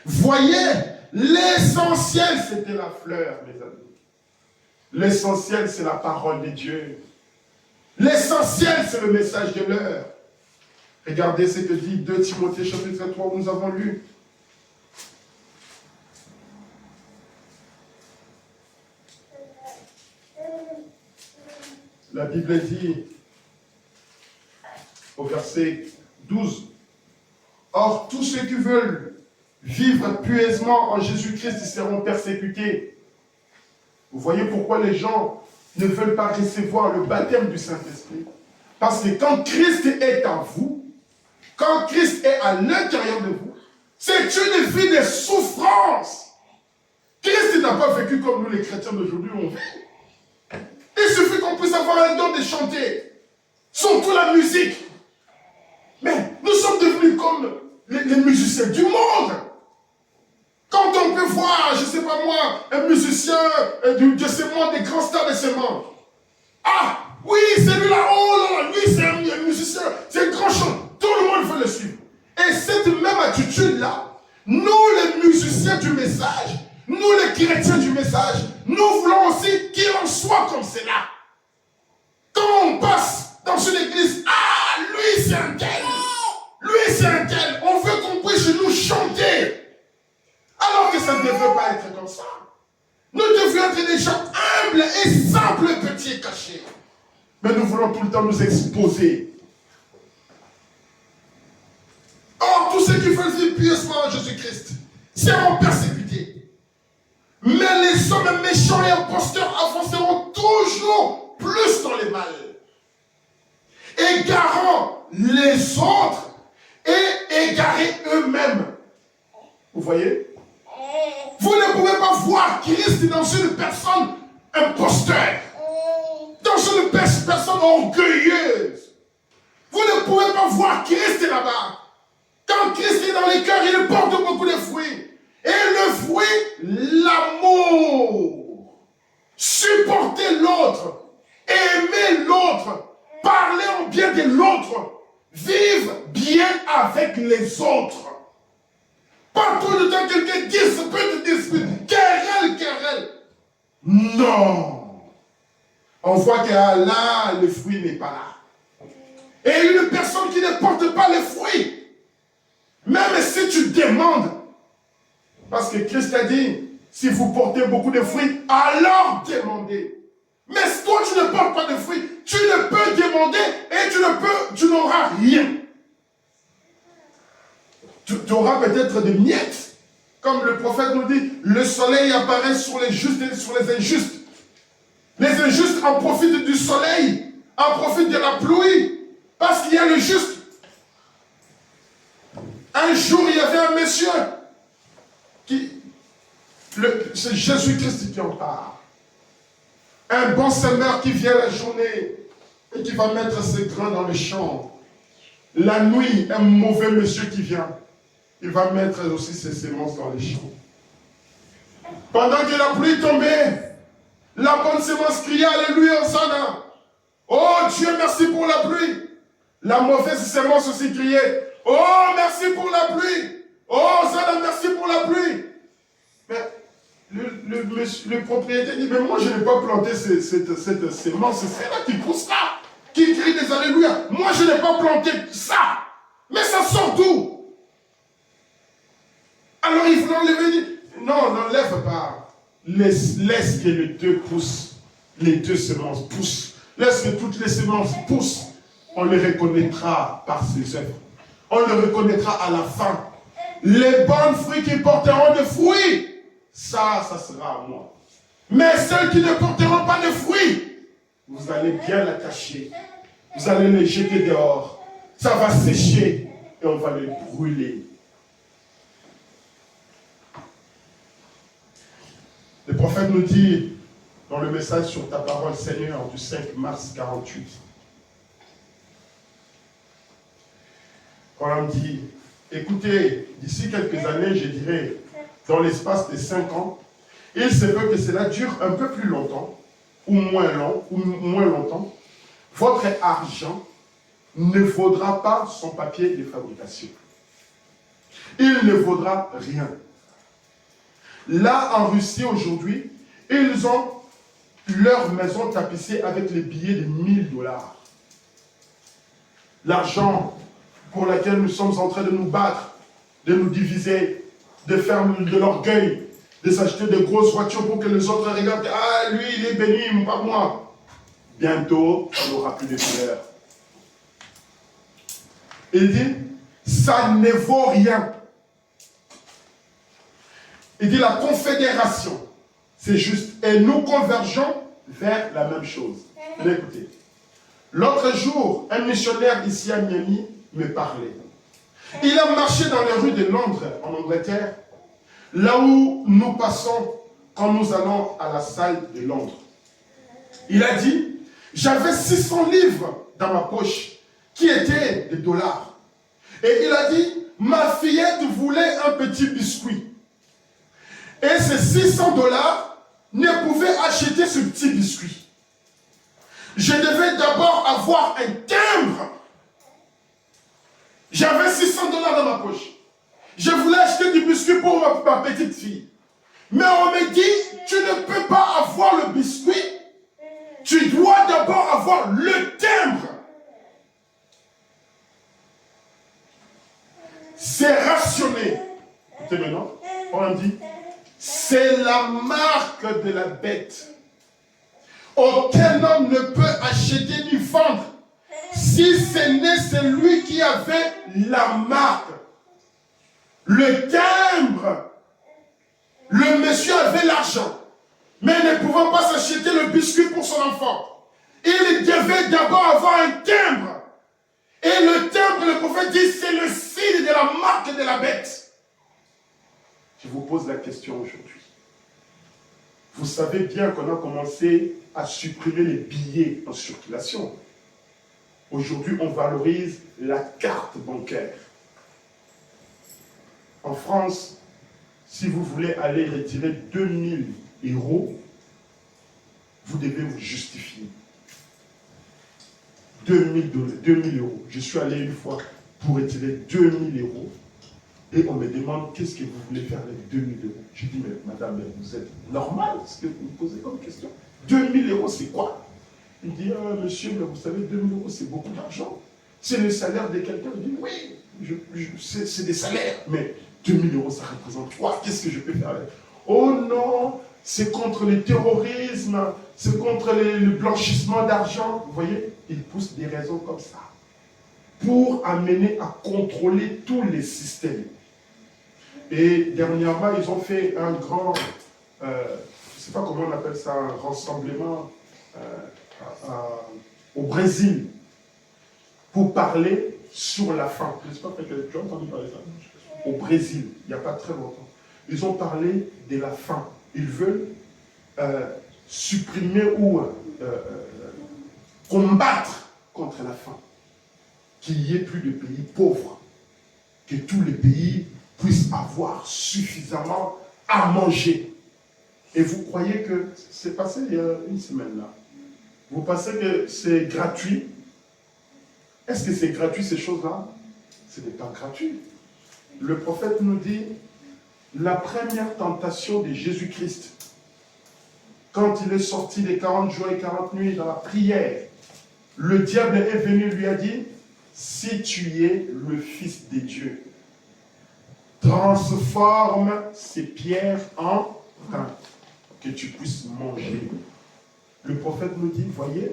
Voyez, l'essentiel, c'était la fleur, mes amis. L'essentiel, c'est la parole de Dieu. L'essentiel, c'est le message de l'heure. Regardez ce que dit 2 Timothée chapitre 3, où nous avons lu. La Bible dit, au verset 12, « Or, tous ceux qui veulent vivre pieusement en Jésus-Christ seront persécutés. » Vous voyez pourquoi les gens ne veulent pas recevoir le baptême du Saint-Esprit. Parce que quand Christ est en vous, quand Christ est à l'intérieur de vous, c'est une vie de souffrance. Christ n'a pas vécu comme nous les chrétiens d'aujourd'hui on vit. Il suffit qu'on puisse avoir un don de chanter, surtout la musique. Mais nous sommes devenus comme les musiciens du monde. pas moi, un musicien de ces mondes, des grands stars de ces mondes. Ah, oui, c'est lui là, oh là là, lui c'est un musicien, c'est un grand chant. Tout le monde veut le suivre. Et cette même attitude-là, nous les musiciens du message, nous les chrétiens du message, nous voulons aussi qu'il en soit comme cela. Quand on passe dans une église, ah, lui c'est un tel, lui c'est un tel, on veut qu'on puisse nous chanter. Alors que ça ne devrait pas être comme ça. Nous devions être des gens humbles et simples, petits et cachés. Mais nous voulons tout le temps nous exposer. Or, tous ceux qui veulent vivre pieusement en Jésus-Christ seront persécutés. Mais les hommes méchants et imposteurs avanceront toujours plus dans les mal, égarant les autres et égarés eux-mêmes. Vous voyez? Vous ne pouvez pas voir Christ dans une personne imposteur, dans une personne orgueilleuse. Vous ne pouvez pas voir Christ là-bas. Quand Christ est dans les cœurs, il porte beaucoup de fruits. Et le fruit, l'amour. Supporter l'autre, aimer l'autre, parler en bien de l'autre, vivre bien avec les autres. Pas tout le temps quelqu'un dispute, querelle. Non. On voit que là, le fruit n'est pas là. Et une personne qui ne porte pas les fruits, même si tu demandes, parce que Christ a dit, si vous portez beaucoup de fruits, alors demandez. Mais si toi tu ne portes pas de fruits, tu ne peux demander et tu n'auras rien. Tu auras peut-être des miettes. Comme le prophète nous dit, le soleil apparaît sur les justes et sur les injustes. Les injustes en profitent du soleil, en profitent de la pluie, parce qu'il y a le juste. Un jour, il y avait un monsieur c'est Jésus-Christ qui en parle. Un bon semeur qui vient la journée et qui va mettre ses grains dans les champs. La nuit, un mauvais monsieur qui vient, il va mettre aussi ses semences dans les champs. Pendant que la pluie tombait, la bonne semence criait Alléluia, Hosanna. Oh Dieu, merci pour la pluie. La mauvaise semence aussi criait oh, merci pour la pluie. Oh, Hosanna, merci pour la pluie. Mais le propriétaire dit mais moi je n'ai pas planté cette semence, c'est là qui pousse là, qui crie des Alléluia. Moi je n'ai pas planté ça. Mais ça sort d'où? Alors il faut enlever. Non, n'enlève pas. Laisse que les deux poussent. Les deux semences poussent. Laisse que toutes les semences poussent. On les reconnaîtra par ses œuvres. On le reconnaîtra à la fin. Les bons fruits qui porteront des fruits, ça sera à moi. Mais ceux qui ne porteront pas de fruits, vous allez bien la cacher. Vous allez les jeter dehors. Ça va sécher et on va les brûler. Le prophète nous dit dans le message sur ta parole, Seigneur, du 5 mars 48. Quand on dit, écoutez, d'ici quelques années, je dirais, dans l'espace de 5 ans, il se peut que cela dure un peu plus longtemps, ou moins longtemps, votre argent ne vaudra pas son papier de fabrication. Il ne vaudra rien. Là, en Russie, aujourd'hui, ils ont leur maison tapissée avec les billets de $1000. L'argent pour laquelle nous sommes en train de nous battre, de nous diviser, de faire de l'orgueil, de s'acheter de grosses voitures pour que les autres regardent, ah, lui, il est béni, pas moi. Bientôt, on n'aura plus de valeur. Il dit, ça ne vaut rien. Il dit, la confédération, c'est juste, et nous convergeons vers la même chose. Écoutez, l'autre jour, un missionnaire ici à Miami me parlait. Il a marché dans les rues de Londres, en Angleterre, là où nous passons quand nous allons à la salle de Londres. Il a dit, j'avais 600 livres dans ma poche, qui étaient des dollars. Et il a dit, ma fillette voulait un petit biscuit. Et ces 600 $ ne pouvaient acheter ce petit biscuit. Je devais d'abord avoir un timbre. J'avais 600 $ dans ma poche. Je voulais acheter du biscuit pour ma petite fille. Mais on me dit, tu ne peux pas avoir le biscuit. Tu dois d'abord avoir le timbre. C'est rationné. Écoutez maintenant, on dit, c'est la marque de la bête. Aucun homme ne peut acheter ni vendre si ce n'est celui qui avait la marque. Le timbre. Le monsieur avait l'argent, mais ne pouvant pas s'acheter le biscuit pour son enfant. Il devait d'abord avoir un timbre. Et le timbre, le prophète dit, c'est le signe de la marque de la bête. Je vous pose la question aujourd'hui. Vous savez bien qu'on a commencé à supprimer les billets en circulation. Aujourd'hui, on valorise la carte bancaire. En France, si vous voulez aller retirer 2000 €, vous devez vous justifier. 2000 €. Je suis allé une fois pour retirer 2000 € et on me demande qu'est-ce que vous voulez faire avec 2000 €. Je dis, mais madame, vous êtes normal ce que vous me posez comme question. 2000 € c'est quoi? Il me dit, monsieur, mais vous savez, 2000 € c'est beaucoup d'argent. C'est le salaire de quelqu'un. Je dis, oui, c'est des salaires, mais 2000 € ça représente quoi? Qu'est-ce que je peux faire avec? Oh non, c'est contre le terrorisme, c'est contre le blanchissement d'argent. Vous voyez, ils poussent des raisons comme ça pour amener à contrôler tous les systèmes. Et dernièrement, ils ont fait un grand, je ne sais pas comment on appelle ça, un rassemblement au Brésil pour parler sur la faim. Je ne sais pas si tu as entendu parler de ça. Au Brésil, il n'y a pas très longtemps. Ils ont parlé de la faim. Ils veulent supprimer ou combattre contre la faim. Qu'il n'y ait plus de pays pauvres. Que tous les pays puissent avoir suffisamment à manger. Et vous croyez que c'est passé il y a une semaine là. Vous pensez que c'est gratuit? Est-ce que c'est gratuit ces choses-là? Ce n'est pas gratuit. Le prophète nous dit, la première tentation de Jésus-Christ, quand il est sorti des 40 jours et 40 nuits dans la prière, le diable est venu et lui a dit, si tu es le Fils de Dieu, transforme ces pierres en pain, que tu puisses manger. Le prophète nous dit, voyez,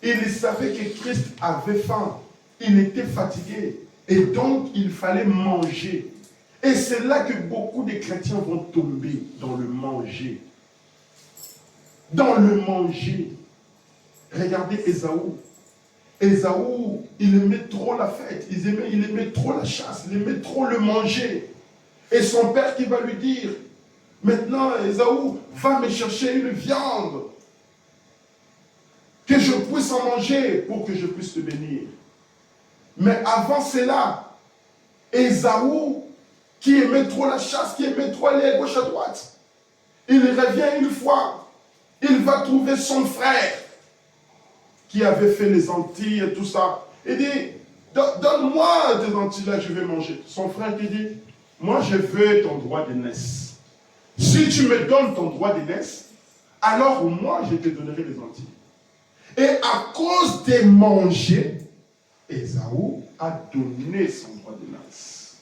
il savait que Christ avait faim, il était fatigué, et donc il fallait manger. Et c'est là que beaucoup de chrétiens vont tomber, dans le manger. Dans le manger. Regardez Ésaü. Ésaü, il aimait trop la fête, il aimait trop la chasse, il aimait trop le manger. Et son père qui va lui dire, maintenant Ésaü, va me chercher une viande, que je puisse en manger pour que je puisse te bénir. Mais avant cela, Ésaü, qui aimait trop la chasse, qui aimait trop aller à gauche à droite, il revient une fois, il va trouver son frère qui avait fait les Antilles et tout ça. Il dit, donne-moi tes Antilles là, je vais manger. Son frère qui dit, moi je veux ton droit d'aînesse. Si tu me donnes ton droit d'aînesse, alors moi je te donnerai les Antilles. Et à cause de manger, Ésaü a donné son droit d'aînesse.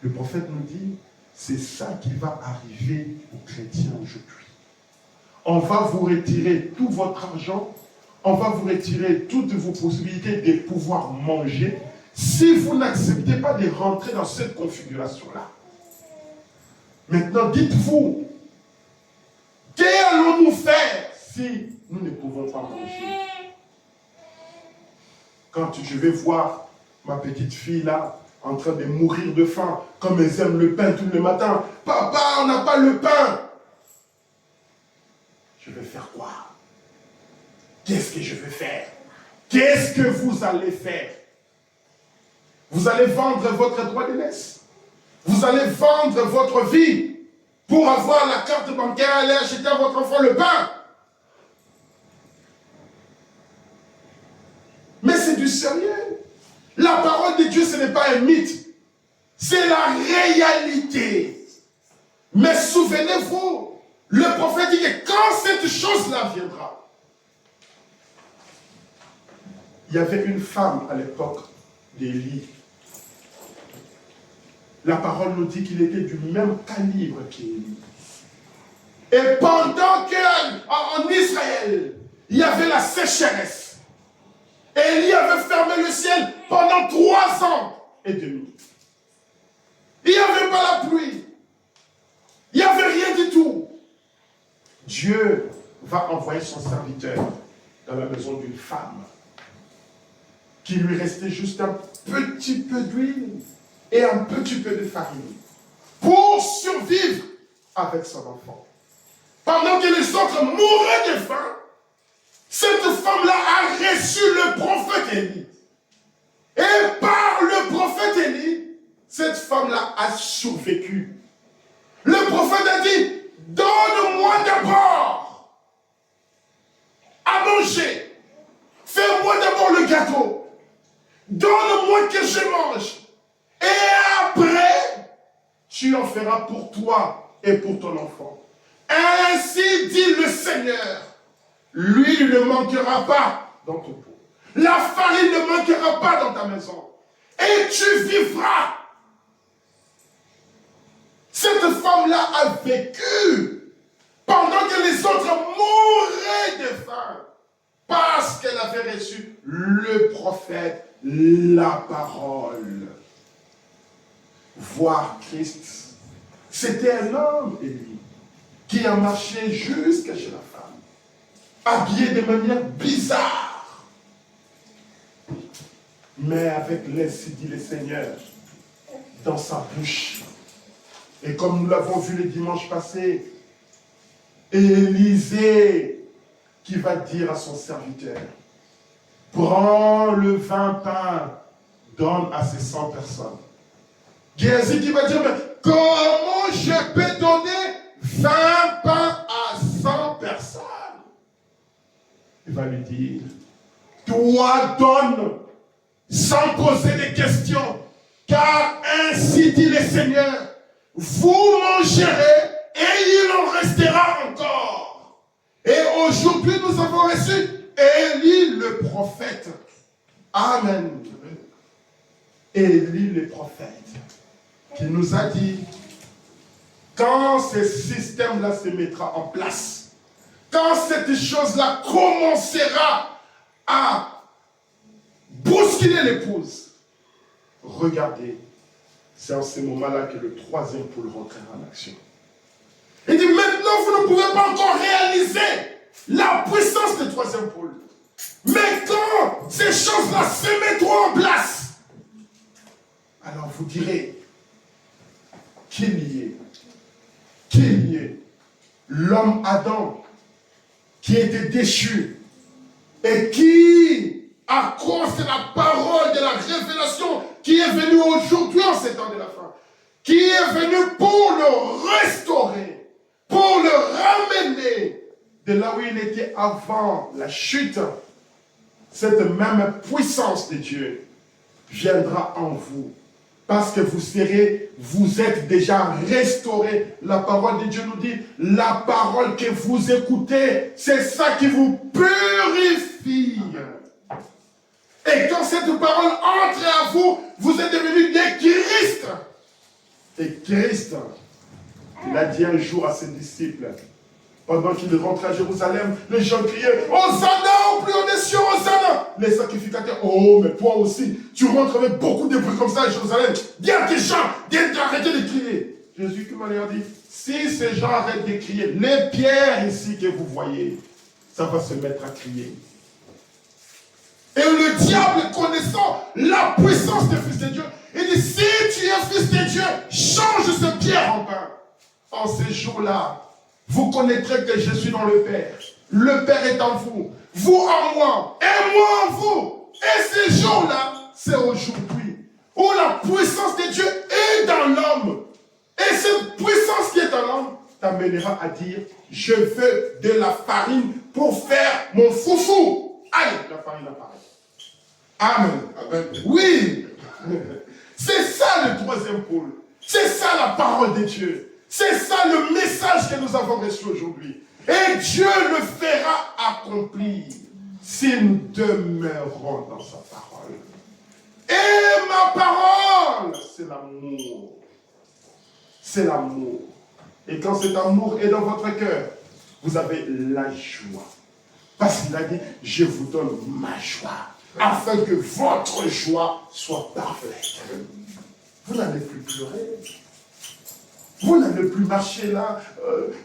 Le prophète nous dit, c'est ça qui va arriver aux chrétiens aujourd'hui. On va vous retirer tout votre argent, on va vous retirer toutes vos possibilités de pouvoir manger si vous n'acceptez pas de rentrer dans cette configuration-là. Maintenant, dites-vous, qu'allons-nous faire si nous ne pouvons pas manger? Quand je vais voir ma petite fille là, en train de mourir de faim, comme elles aiment le pain tout le matin, papa, on n'a pas le pain. Je vais faire quoi? Qu'est-ce que je vais faire? Qu'est-ce que vous allez faire? Vous allez vendre votre droit d'aînesse. Vous allez vendre votre vie. pour avoir la carte bancaire, aller acheter à votre enfant le pain. Mais c'est du sérieux. La parole de Dieu, ce n'est pas un mythe. C'est la réalité. Mais souvenez-vous, le prophète dit que quand cette chose-là viendra, il y avait une femme à l'époque d'Élie. La parole nous dit qu'il était du même calibre qu'Élie. Et pendant qu'en Israël, il y avait la sécheresse, Élie avait fermé le ciel pendant 3 ans et demi. Il n'y avait pas la pluie. Il n'y avait rien du tout. Dieu va envoyer son serviteur dans la maison d'une femme qui lui restait juste un petit peu d'huile et un petit peu de farine pour survivre avec son enfant. Pendant que les autres mouraient de faim, cette femme-là a reçu le prophète Élie. Et par le prophète Élie, cette femme-là a survécu. Le prophète a dit, donne-moi d'abord à manger. Fais-moi d'abord le gâteau. Donne-moi que je mange. Et après, tu en feras pour toi et pour ton enfant. Ainsi dit le Seigneur, l'huile ne manquera pas dans ton pot. La farine ne manquera pas dans ta maison. Et tu vivras. Cette femme-là a vécu pendant que les autres mouraient de faim parce qu'elle avait reçu le prophète, la parole. Voir Christ, c'était un homme, Élie, qui a marché jusqu'à chez la femme, habillé de manière bizarre, mais avec l'ainsi dit le Seigneur dans sa bouche. Et comme nous l'avons vu le dimanche passé, Élisée qui va dire à son serviteur, prends le 20 pains, donne à ces 100 personnes. Géasi qui va dire, mais comment je peux donner 20 pains à 100 personnes? Il va lui dire, toi donne sans poser de questions, car ainsi dit le Seigneur, vous mangerez et il en restera encore. Et aujourd'hui, nous avons reçu Élie le prophète. Amen. Élie le prophète, qui nous a dit, quand ce système-là se mettra en place, quand cette chose-là commencera à bousculer l'épouse, regardez, c'est en ce moment-là que le 3e poule rentrera en action. Il dit, maintenant, vous ne pouvez pas encore réaliser la puissance du 3e poule. Mais quand ces choses-là se mettront en place, alors vous direz, qu'il y ait l'homme Adam qui était déchu et qui, à cause de la parole de la révélation qui est venue aujourd'hui en ces temps de la fin, qui est venu pour le restaurer, pour le ramener de là où il était avant la chute, cette même puissance de Dieu viendra en vous. Parce que vous êtes déjà restaurés. La parole de Dieu nous dit, la parole que vous écoutez, c'est ça qui vous purifie. Et quand cette parole entre à vous, vous êtes devenus des Christ. Et Christ, il a dit un jour à ses disciples, pendant qu'il rentrait à Jérusalem, les gens criaient, Hosanna au plus haut des cieux, Hosanna. Les sacrificateurs, oh, mais toi aussi, tu rentres avec beaucoup de bruit comme ça à Jérusalem. Viens tes gens, viens arrêter de crier. Jésus qui m'a dit, si ces gens arrêtent de crier, les pierres ici que vous voyez, ça va se mettre à crier. Et le diable, connaissant la puissance du Fils de Dieu, il dit, si tu es Fils de Dieu, change cette pierre en pain. En ces jours-là, vous connaîtrez que je suis dans le Père. Le Père est en vous. Vous en moi. Et moi en vous. Et ces jours-là, c'est aujourd'hui. Où la puissance de Dieu est dans l'homme. Et cette puissance qui est dans l'homme t'amènera à dire, je veux de la farine pour faire mon foufou. Allez, la farine apparaît. Amen. Amen. Oui. C'est ça le troisième pôle. C'est ça la parole de Dieu. C'est ça le message que nous avons reçu aujourd'hui. Et Dieu le fera accomplir si nous demeurons dans sa parole. Et ma parole, c'est l'amour. C'est l'amour. Et quand cet amour est dans votre cœur, vous avez la joie. Parce qu'il a dit, je vous donne ma joie, afin que votre joie soit parfaite. Vous n'allez plus pleurer. Vous n'allez plus marcher là.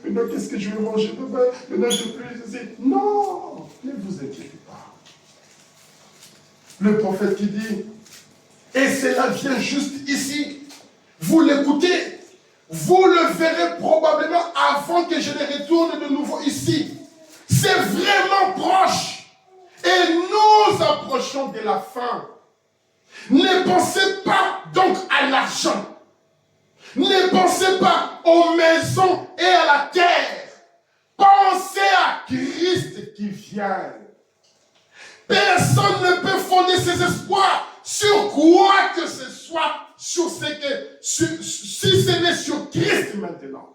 Maintenant, qu'est-ce que je vais manger demain? Maintenant, je ne plus. Non, ne vous inquiétez pas. Le prophète qui dit, et cela vient juste ici. Vous l'écoutez. Vous le verrez probablement avant que je ne retourne de nouveau ici. C'est vraiment proche. Et nous approchons de la fin. Ne pensez pas donc à l'argent. Ne pensez pas aux maisons et à la terre. Pensez à Christ qui vient. Personne ne peut fonder ses espoirs sur quoi que ce soit, si ce n'est sur Christ maintenant.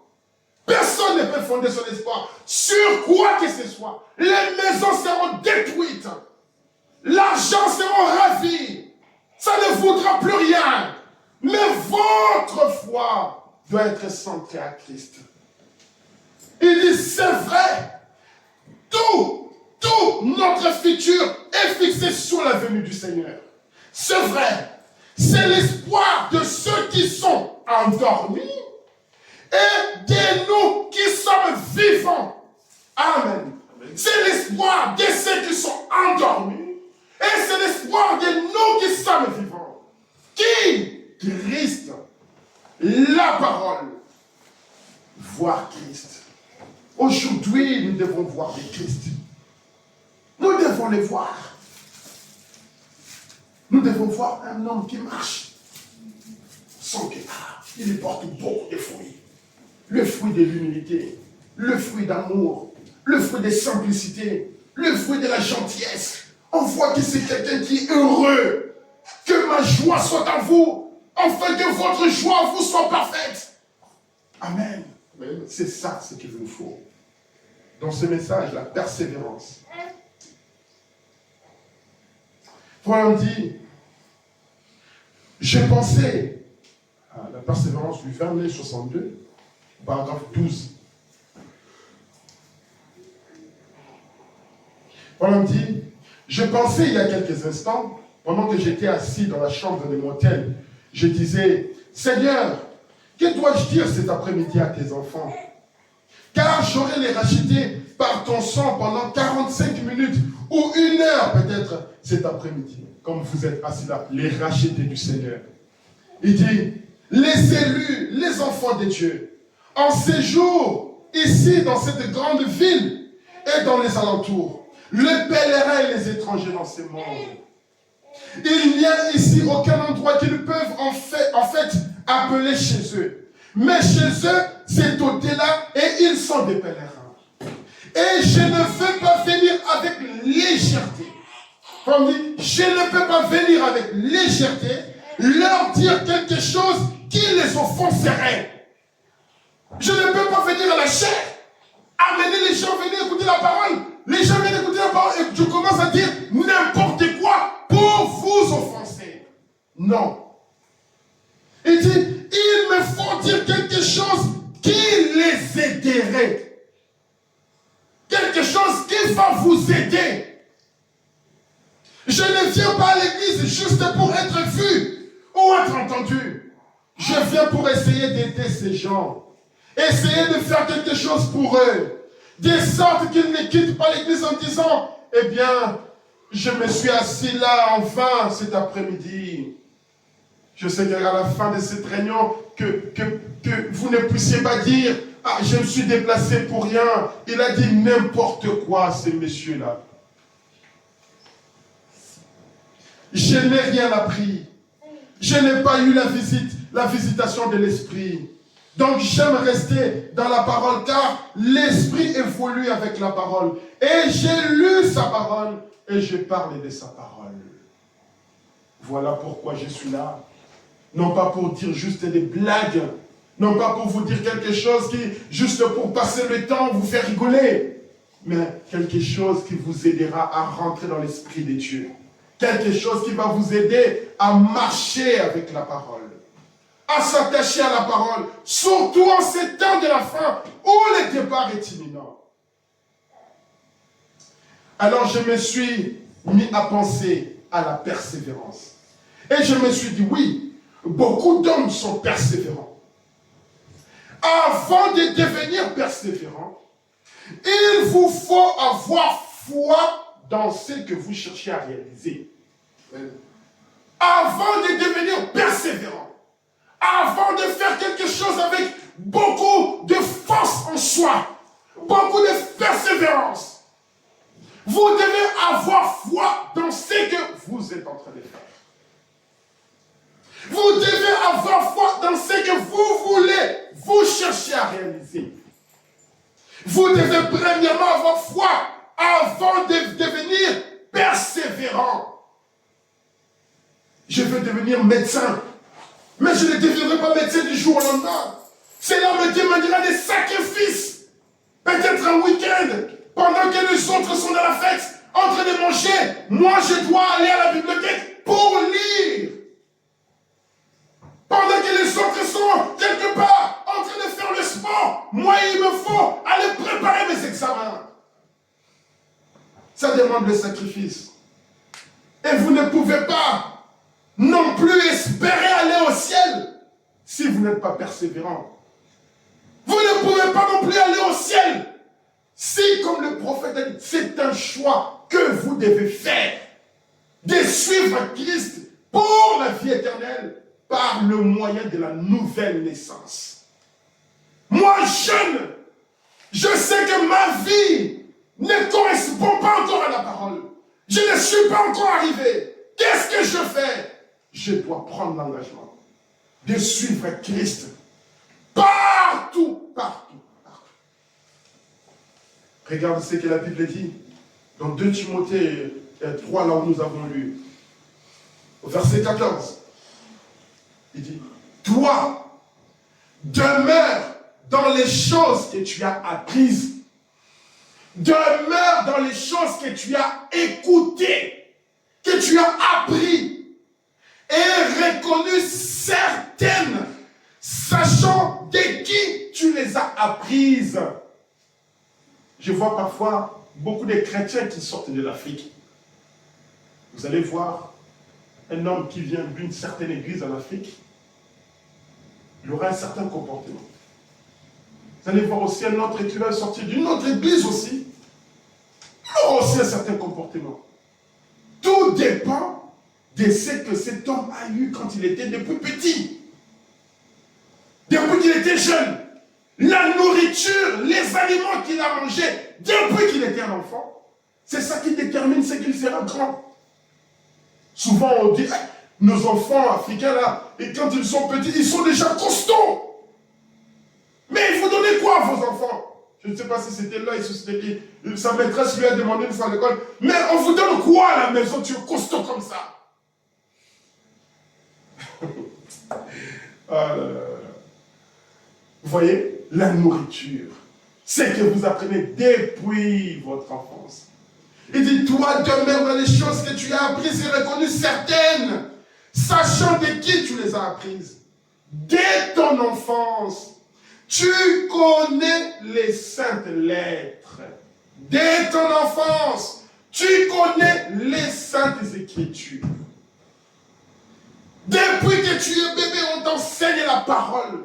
Personne ne peut fonder son espoir sur quoi que ce soit. Les maisons seront détruites. L'argent sera ravi. Ça ne vaudra plus rien. Mais votre foi doit être centrée à Christ. Il dit, c'est vrai. Tout notre futur est fixé sur la venue du Seigneur. C'est vrai. C'est l'espoir de ceux qui sont endormis et de nous qui sommes vivants. Amen. C'est l'espoir de ceux qui sont endormis et c'est l'espoir de nous qui sommes vivants. Qui? Christ. La parole. Voir Christ. Aujourd'hui, nous devons voir le Christ. Nous devons le voir. Nous devons voir un homme qui marche sans guitare. Il porte beaucoup de fruits. Le fruit de l'humilité, le fruit d'amour, le fruit de simplicité, le fruit de la gentillesse. On voit que c'est quelqu'un qui est heureux. Que ma joie soit en vous, afin que votre joie en vous soit parfaite. Amen. C'est ça ce qu'il nous faut. Dans ce message, la persévérance. Paul dit, j'ai pensé à la persévérance du verset 62, paragraphe 12. Paul dit, je pensais il y a quelques instants, pendant que j'étais assis dans la chambre de mon hôtel, je disais, Seigneur, que dois-je dire cet après-midi à tes enfants? Car j'aurais les rachetés par ton sang pendant 45 minutes ou 1 heure peut-être cet après-midi. Comme vous êtes assis là, les rachetés du Seigneur. Il dit, les élus, les enfants de Dieu, en séjour ici dans cette grande ville et dans les alentours, les pèlerins et les étrangers dans ces mondes. Il n'y a ici aucun endroit qu'ils peuvent en fait appeler chez eux. Mais chez eux, c'est au-delà et ils sont des pèlerins. Et je ne veux pas venir avec légèreté. Comme dit, je ne peux pas venir avec légèreté leur dire quelque chose qui les offenserait. Je ne peux pas venir à la chair, amener les gens à venir écouter la parole. Les gens viennent écouter la parole et je commence à dire n'importe quoi pour vous offenser. Non. Il dit, il me faut dire quelque chose qui les aiderait. Quelque chose qui va vous aider. Je ne viens pas à l'église juste pour être vu ou être entendu. Je viens pour essayer d'aider ces gens. Essayer de faire quelque chose pour eux. De sorte qu'ils ne quittent pas l'église en disant, eh bien, je me suis assis là en vain cet après-midi. Je sais qu'à la fin de cette réunion, que vous ne puissiez pas dire, ah, je me suis déplacé pour rien. Il a dit n'importe quoi, ces messieurs-là. Je n'ai rien appris. Je n'ai pas eu la visitation de l'esprit. Donc j'aime rester dans la parole car l'esprit évolue avec la parole. Et j'ai lu sa parole et j'ai parlé de sa parole. Voilà pourquoi je suis là. Non pas pour dire juste des blagues, non pas pour vous dire quelque chose qui, juste pour passer le temps, vous faire rigoler, mais quelque chose qui vous aidera à rentrer dans l'esprit de Dieu. Quelque chose qui va vous aider à marcher avec la parole, à s'attacher à la parole, surtout en ces temps de la fin où le départ est imminent. Alors je me suis mis à penser à la persévérance. Et je me suis dit, oui, beaucoup d'hommes sont persévérants. Avant de devenir persévérant, il vous faut avoir foi dans ce que vous cherchez à réaliser. Avant de devenir persévérant, avant de faire quelque chose avec beaucoup de force en soi, beaucoup de persévérance, vous devez avoir foi dans ce que vous êtes en train de faire. Vous devez avoir foi dans ce que vous voulez, vous cherchez à réaliser. Vous devez premièrement avoir foi avant de devenir persévérant. Je veux devenir médecin, mais je ne deviendrai pas médecin du jour au lendemain. Cela me demandera des sacrifices. Peut-être un week-end, pendant que les autres sont dans la fête, en train de manger, moi je dois aller à la bibliothèque pour lire. Pendant que les autres sont quelque part en train de faire le sport, moi il me faut aller préparer mes examens. Ça demande le sacrifice. Et vous ne pouvez pas non plus espérer aller au ciel si vous n'êtes pas persévérant. Vous ne pouvez pas non plus aller au ciel si, comme le prophète a dit, c'est un choix que vous devez faire de suivre Christ pour la vie éternelle par le moyen de la nouvelle naissance. Moi, jeune, je sais que ma vie ne correspond pas encore à la parole. Je ne suis pas encore arrivé. Qu'est-ce que je fais? Je dois prendre l'engagement de suivre Christ partout, partout, partout. Regarde ce que la Bible dit dans 2 Timothée 3, là où nous avons lu, au verset 14. Il dit, toi, demeure dans les choses que tu as apprises. Demeure dans les choses que tu as écoutées, que tu as appris et reconnues certaines, sachant de qui tu les as apprises. Je vois parfois beaucoup de chrétiens qui sortent de l'Afrique. Vous allez voir un homme qui vient d'une certaine église en Afrique, il aura un certain comportement. Vous allez voir aussi un autre qui va sortir d'une autre église aussi, il aura aussi un certain comportement. Tout dépend de ce que cet homme a eu quand il était depuis petit. Depuis qu'il était jeune. La nourriture, les aliments qu'il a mangés depuis qu'il était un enfant, c'est ça qui détermine ce qu'il sera grand. Souvent on dit, nos enfants africains là, et quand ils sont petits, ils sont déjà costauds. Mais il faut donner quoi à vos enfants? Je ne sais pas si c'était là, si c'était qui. Sa maîtresse lui a demandé une fois à l'école, mais on vous donne quoi à la maison? Tu es costaud comme ça. Vous voyez, la nourriture, c'est que vous apprenez depuis votre enfance. Il dit, toi, demeure dans les choses que tu as apprises et reconnues certaines, sachant de qui tu les as apprises. Dès ton enfance, tu connais les saintes lettres. Dès ton enfance, tu connais les saintes écritures. Depuis que tu es bébé, on t'enseigne la parole.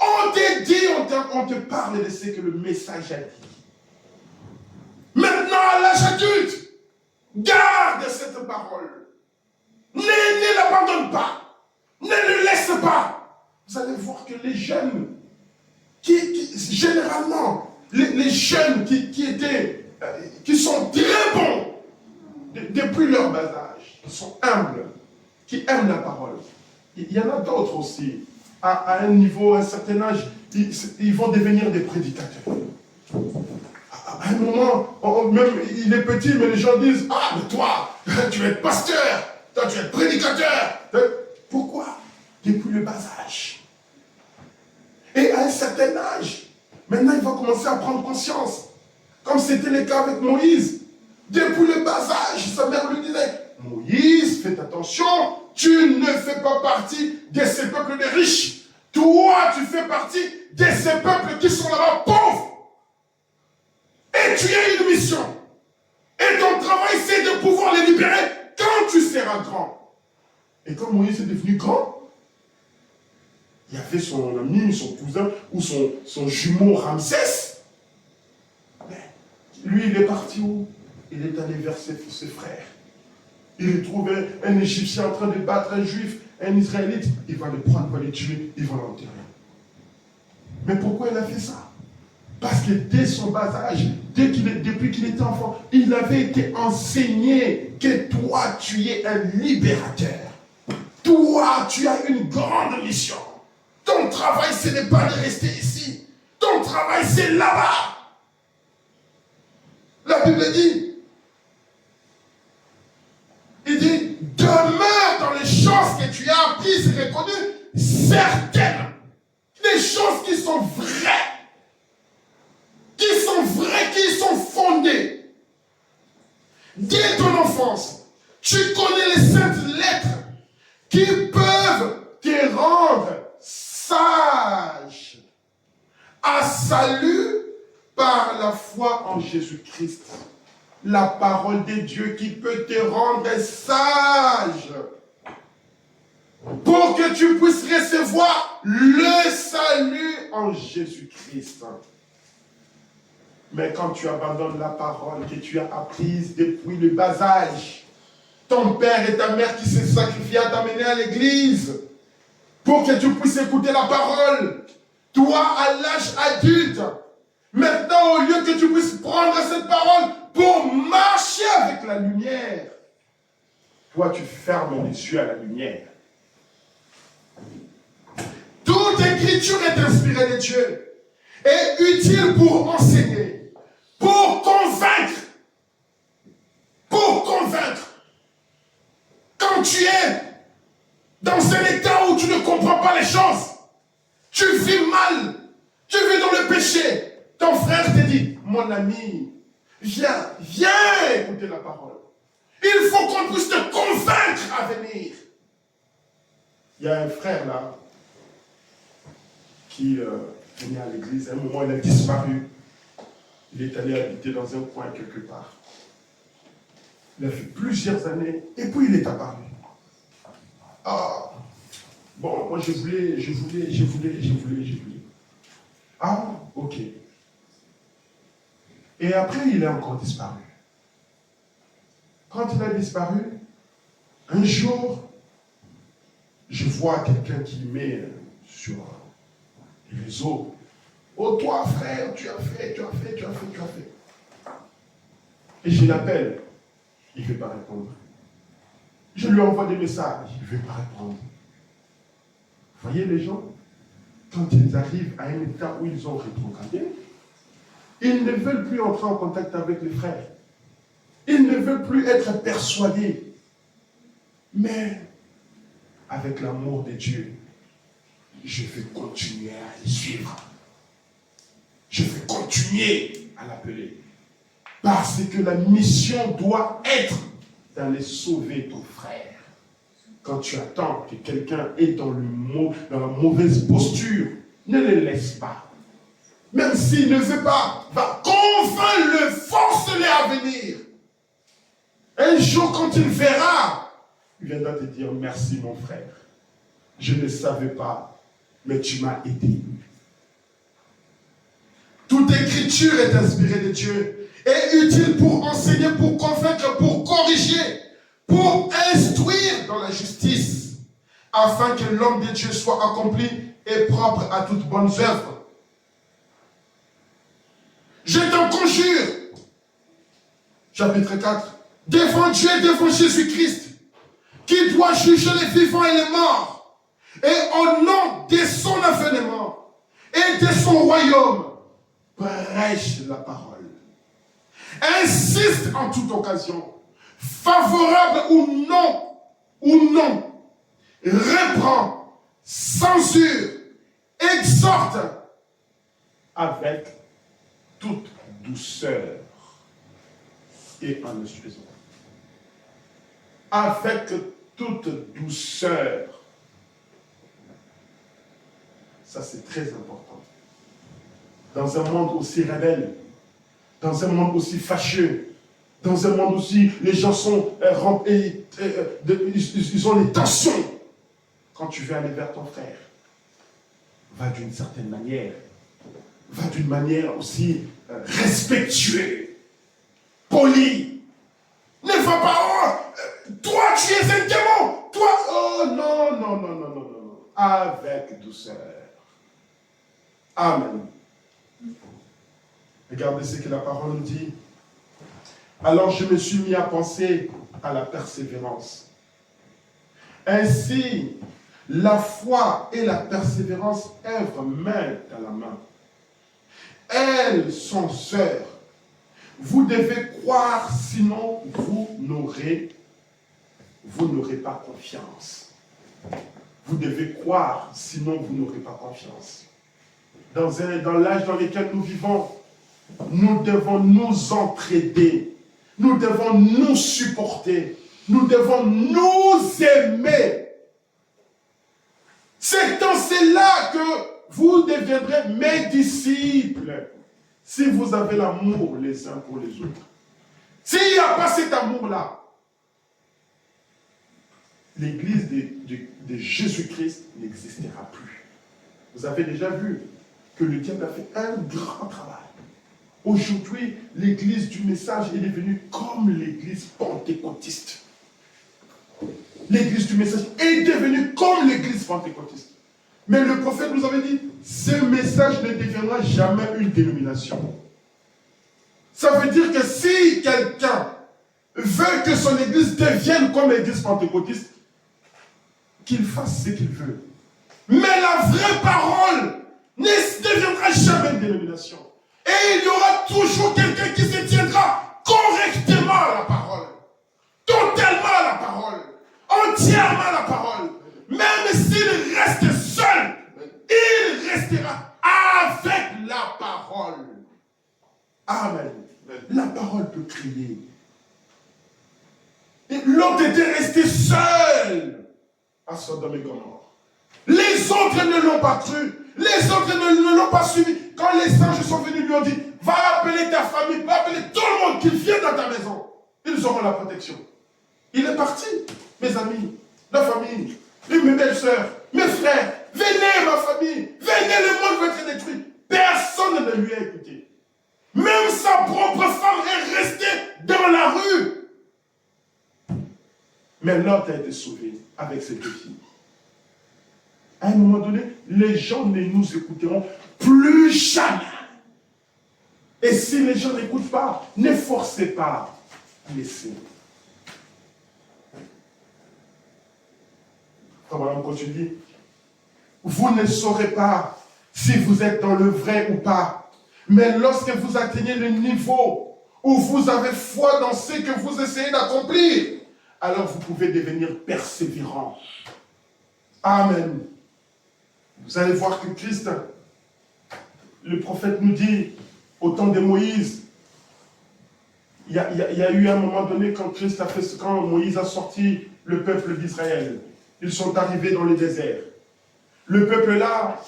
On te dit, on te parle de ce que le message a dit. Maintenant, à l'âge adulte, garde cette parole. Ne l'abandonne pas. Ne le laisse pas. Vous allez voir que les jeunes, généralement, les jeunes qui sont très bons depuis leur bas âge, qui sont humbles, qui aiment la parole. Il y en a d'autres aussi, à un niveau, à un certain âge, ils vont devenir des prédicateurs. À un moment, même il est petit, mais les gens disent, ah, mais toi, tu es pasteur, toi, tu es prédicateur. Pourquoi? Depuis le bas âge. Et à un certain âge, maintenant, il va commencer à prendre conscience. Comme c'était le cas avec Moïse. Depuis le bas âge, sa mère lui disait, Moïse, fais attention, tu ne fais pas partie de ces peuples de riches. Toi, tu fais partie de ces peuples qui sont là-bas pauvres. Et tu as une mission. Et ton travail, c'est de pouvoir les libérer quand tu seras grand. Et quand Moïse est devenu grand, il y avait son ami, son cousin ou son jumeau Ramsès. Mais lui, il est parti où? Il est allé vers ses frères. Il trouve un Égyptien en train de battre un Juif, un Israélite. Il va le prendre, il va le tuer, il va l'enterrer. Mais pourquoi il a fait ça? Parce que dès son bas âge, depuis qu'il était enfant, il avait été enseigné que toi, tu es un libérateur. Toi, tu as une grande mission. Ton travail, ce n'est pas de rester ici. Ton travail, c'est là-bas. La Bible dit, il dit, demeure dans les choses que tu as apprises et reconnues, certaines. Les choses qui sont vraies. Qui sont fondées. Dès ton enfance, tu connais les saintes lettres qui peuvent te rendre sage à salut par la foi en Jésus-Christ. La parole de Dieu qui peut te rendre sage pour que tu puisses recevoir le salut en Jésus-Christ. Mais quand tu abandonnes la parole que tu as apprise depuis le bas âge, ton père et ta mère qui s'est sacrifié à t'amener à l'église pour que tu puisses écouter la parole, toi à l'âge adulte, maintenant au lieu que tu puisses prendre cette parole pour marcher avec la lumière, toi tu fermes les yeux à la lumière. Toute écriture est inspirée de Dieu et utile pour enseigner, pour convaincre. Pour convaincre. Quand tu es dans un état où tu ne comprends pas les choses, tu vis mal, tu vis dans le péché, ton frère te dit, mon ami, viens écouter la parole. Il faut qu'on puisse te convaincre à venir. Il y a un frère là, qui venait à l'église. À un moment, il a disparu. Il est allé habiter dans un coin quelque part. Il a fait plusieurs années et puis il est apparu. Ah, bon, moi je voulais. Ah, ok. Et après, il est encore disparu. Quand il a disparu, un jour, je vois quelqu'un qui met sur les réseaux. Oh toi frère, tu as fait. Et je l'appelle. Il ne veut pas répondre. Je lui envoie des messages. Il ne veut pas répondre. Voyez les gens, quand ils arrivent à un état où ils ont rétrogradé, ils ne veulent plus entrer en contact avec les frères. Ils ne veulent plus être persuadés. Mais avec l'amour de Dieu, je vais continuer à les suivre. Je vais continuer à l'appeler. Parce que la mission doit être d'aller sauver ton frère. Quand tu attends que quelqu'un est dans la mauvaise posture, ne le laisse pas. Même s'il ne veut pas, va convainc-le, force-le à venir. Un jour, quand il verra, il viendra te dire, merci mon frère. Je ne savais pas, mais tu m'as aidé. Toute écriture est inspirée de Dieu et utile pour enseigner, pour convaincre, pour corriger, pour instruire dans la justice, afin que l'homme de Dieu soit accompli et propre à toute bonne œuvre. Je t'en conjure, chapitre 4, devant Dieu et devant Jésus-Christ, qui doit juger les vivants et les morts, et au nom de son avènement, et de son royaume. Prêche la parole. Insiste en toute occasion, favorable ou non, reprend, censure, exhorte avec toute douceur et en instruisant. Avec toute douceur. Ça, c'est très important. Dans un monde aussi rebelle, dans un monde aussi fâcheux, dans un monde aussi, les gens sont ils ont les tensions. Quand tu veux aller vers ton frère, va d'une certaine manière, va d'une manière aussi respectueuse, polie. Ne va pas, oh, toi tu es un démon, toi, oh non, avec douceur. Amen. Regardez ce que la parole nous dit. Alors je me suis mis à penser à la persévérance. Ainsi, la foi et la persévérance œuvrent main dans la main. Elles sont sœurs. Vous devez croire, sinon vous n'aurez pas confiance. Vous devez croire, sinon vous n'aurez pas confiance. Dans l'âge dans lequel nous vivons, nous devons nous entraider. Nous devons nous supporter. Nous devons nous aimer. C'est dans cela que vous deviendrez mes disciples. Si vous avez l'amour les uns pour les autres. S'il n'y a pas cet amour-là, l'église de Jésus-Christ n'existera plus. Vous avez déjà vu que le diable a fait un grand travail. Aujourd'hui, l'église du message est devenue comme l'église pentecôtiste. L'église du message est devenue comme l'église pentecôtiste. Mais le prophète nous avait dit, ce message ne deviendra jamais une dénomination. Ça veut dire que si quelqu'un veut que son église devienne comme l'église pentecôtiste, qu'il fasse ce qu'il veut. Mais la vraie parole ne deviendra jamais une dénomination. Et il y aura toujours quelqu'un qui se tiendra correctement à la parole, totalement à la parole, entièrement à la parole. Même s'il reste seul, il restera avec la parole. Amen. La parole peut crier. Et l'autre était resté seul à Sodome et Gomorrhe. Les autres ne l'ont pas cru. Les autres ne l'ont pas suivi. Quand les anges sont venus, lui ont dit, va appeler ta famille, va appeler tout le monde qui vient dans ta maison. Ils auront la protection. Il est parti, mes amis, la famille, mes belles-sœurs, mes frères. Venez, ma famille, venez, le monde va être détruit. Personne ne lui a écouté. Même sa propre femme est restée dans la rue. Mais l'autre a été sauvé avec ses deux filles. À un moment donné, les gens ne nous écouteront plus jamais. Et si les gens n'écoutent pas, ne forcez pas. Laissez. Voilà, on continue. Vous ne saurez pas si vous êtes dans le vrai ou pas. Mais lorsque vous atteignez le niveau où vous avez foi dans ce que vous essayez d'accomplir, alors vous pouvez devenir persévérant. Amen. Vous allez voir que Christ, le prophète nous dit, au temps de Moïse, il y a eu un moment donné quand Moïse a sorti le peuple d'Israël. Ils sont arrivés dans le désert. Le peuple là,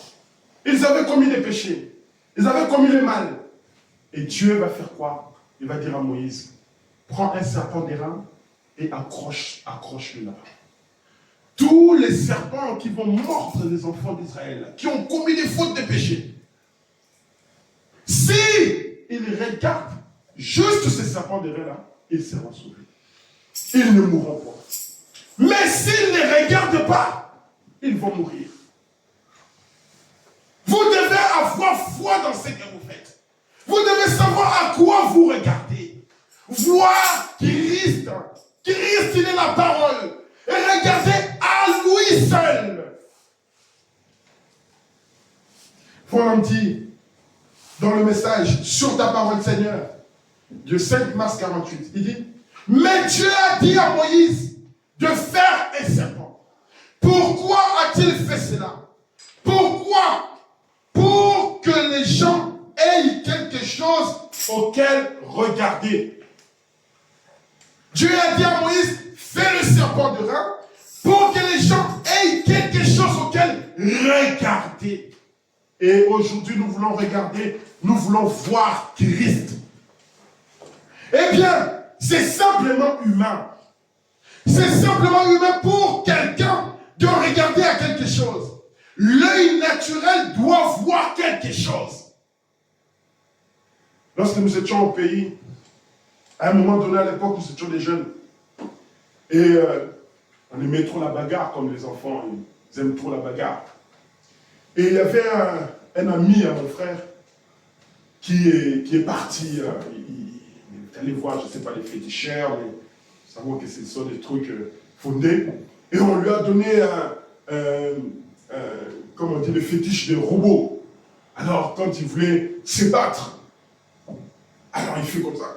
ils avaient commis des péchés. Ils avaient commis le mal. Et Dieu va faire quoi? Il va dire à Moïse, prends un serpent d'airain et accroche-le là. Tous les serpents qui vont mordre les enfants d'Israël, qui ont commis des fautes de péché, si ils regardent juste ces serpents d'airain là, ils seront sauvés. Ils ne mourront pas. Mais s'ils ne regardent pas, ils vont mourir. Vous devez avoir foi dans ce que vous faites. Vous devez savoir à quoi vous regardez. Voir Christ. Christ, il est la parole. Et regardez à lui seul. Paul dit dans le message sur ta parole Seigneur, de 5 mars 48, il dit, mais Dieu a dit à Moïse de faire un serpent. Pourquoi a-t-il fait cela? Pourquoi? Pour que les gens aient quelque chose auquel regarder. Dieu a dit à Moïse, fais le serpent de rein pour que les gens aient quelque chose auquel regarder. Et aujourd'hui, nous voulons regarder, nous voulons voir Christ. Eh bien, c'est simplement humain. C'est simplement humain pour quelqu'un de regarder à quelque chose. L'œil naturel doit voir quelque chose. Lorsque nous étions au pays, à un moment donné, à l'époque, nous étions des jeunes. Et on aimait trop la bagarre, comme les enfants, ils aiment trop la bagarre. Et il y avait un ami à mon frère qui est parti, il est allé voir, je ne sais pas, les féticheurs, mais nous savons que ce sont des trucs fondés. Et on lui a donné comment on dit, le fétiche des robots. Alors, quand il voulait se battre, alors il fait comme ça.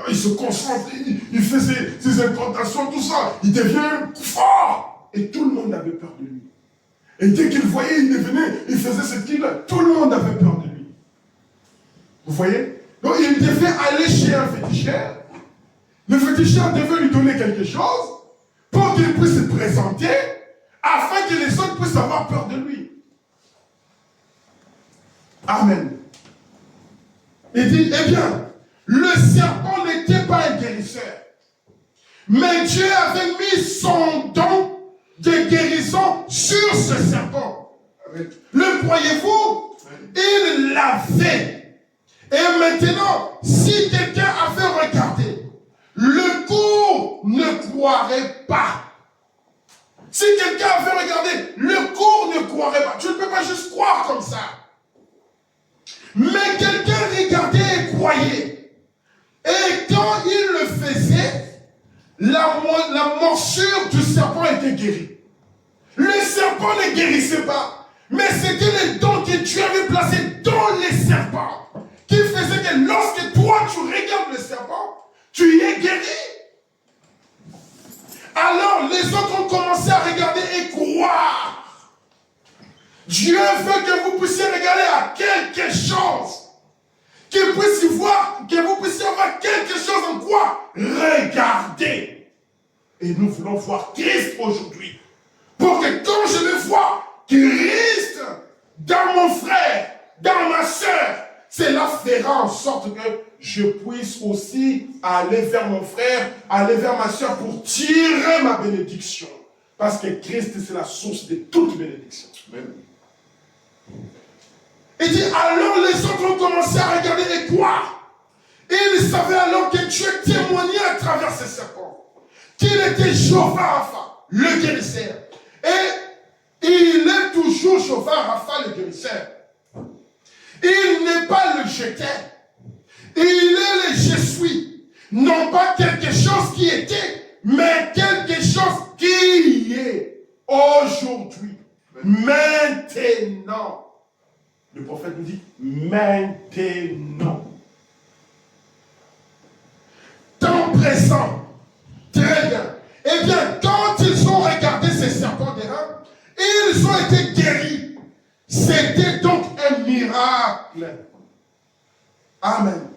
Il se concentre, il fait ses incantations, tout ça. Il devient fort. Et tout le monde avait peur de lui. Et dès qu'il voyait, il devenait, il faisait ce qu'il-là. Tout le monde avait peur de lui. Vous voyez? Donc il devait aller chez un féticheur. Le féticheur devait lui donner quelque chose pour qu'il puisse se présenter afin que les autres puissent avoir peur de lui. Amen. Il dit, eh bien, le serpent n'était pas un guérisseur. Mais Dieu avait mis son don de guérison sur ce serpent. Le croyez-vous? Il l'avait. Et maintenant, si quelqu'un avait regardé, le cours ne croirait pas. Si quelqu'un avait regardé, le cours ne croirait pas. Tu ne peux pas juste croire comme ça. Mais quelqu'un regardait et croyait. Et quand il le faisait, la morsure du serpent était guérie. Le serpent ne guérissait pas. Mais c'était le don que Dieu avait placé dans les serpents qui faisait que lorsque toi tu regardes le serpent, tu y es guéri. Alors les autres ont commencé à regarder et croire. Dieu veut que vous puissiez regarder à quelque chose. Que vous puissiez voir, que vous puissiez avoir quelque chose en quoi regarder. Et nous voulons voir Christ aujourd'hui. Pour que quand je vais voir Christ dans mon frère, dans ma soeur, cela fera en sorte que je puisse aussi aller vers mon frère, aller vers ma soeur pour tirer ma bénédiction. Parce que Christ, c'est la source de toute bénédiction. Amen. Il dit, alors les autres ont commencé à regarder et croire. Et ils savaient alors que Dieu témoignait à travers ces serpents. Qu'il était Jéhovah Rapha, le guérisseur. Et il est toujours Jéhovah Rapha, le guérisseur. Il n'est pas le jeteur. Il est le je suis. Non pas quelque chose qui était, mais quelque chose qui est aujourd'hui. Maintenant. Le prophète nous dit maintenant. Temps présent. Très bien. Eh bien, quand ils ont regardé ces serpents d'airain, ils ont été guéris. C'était donc un miracle. Amen.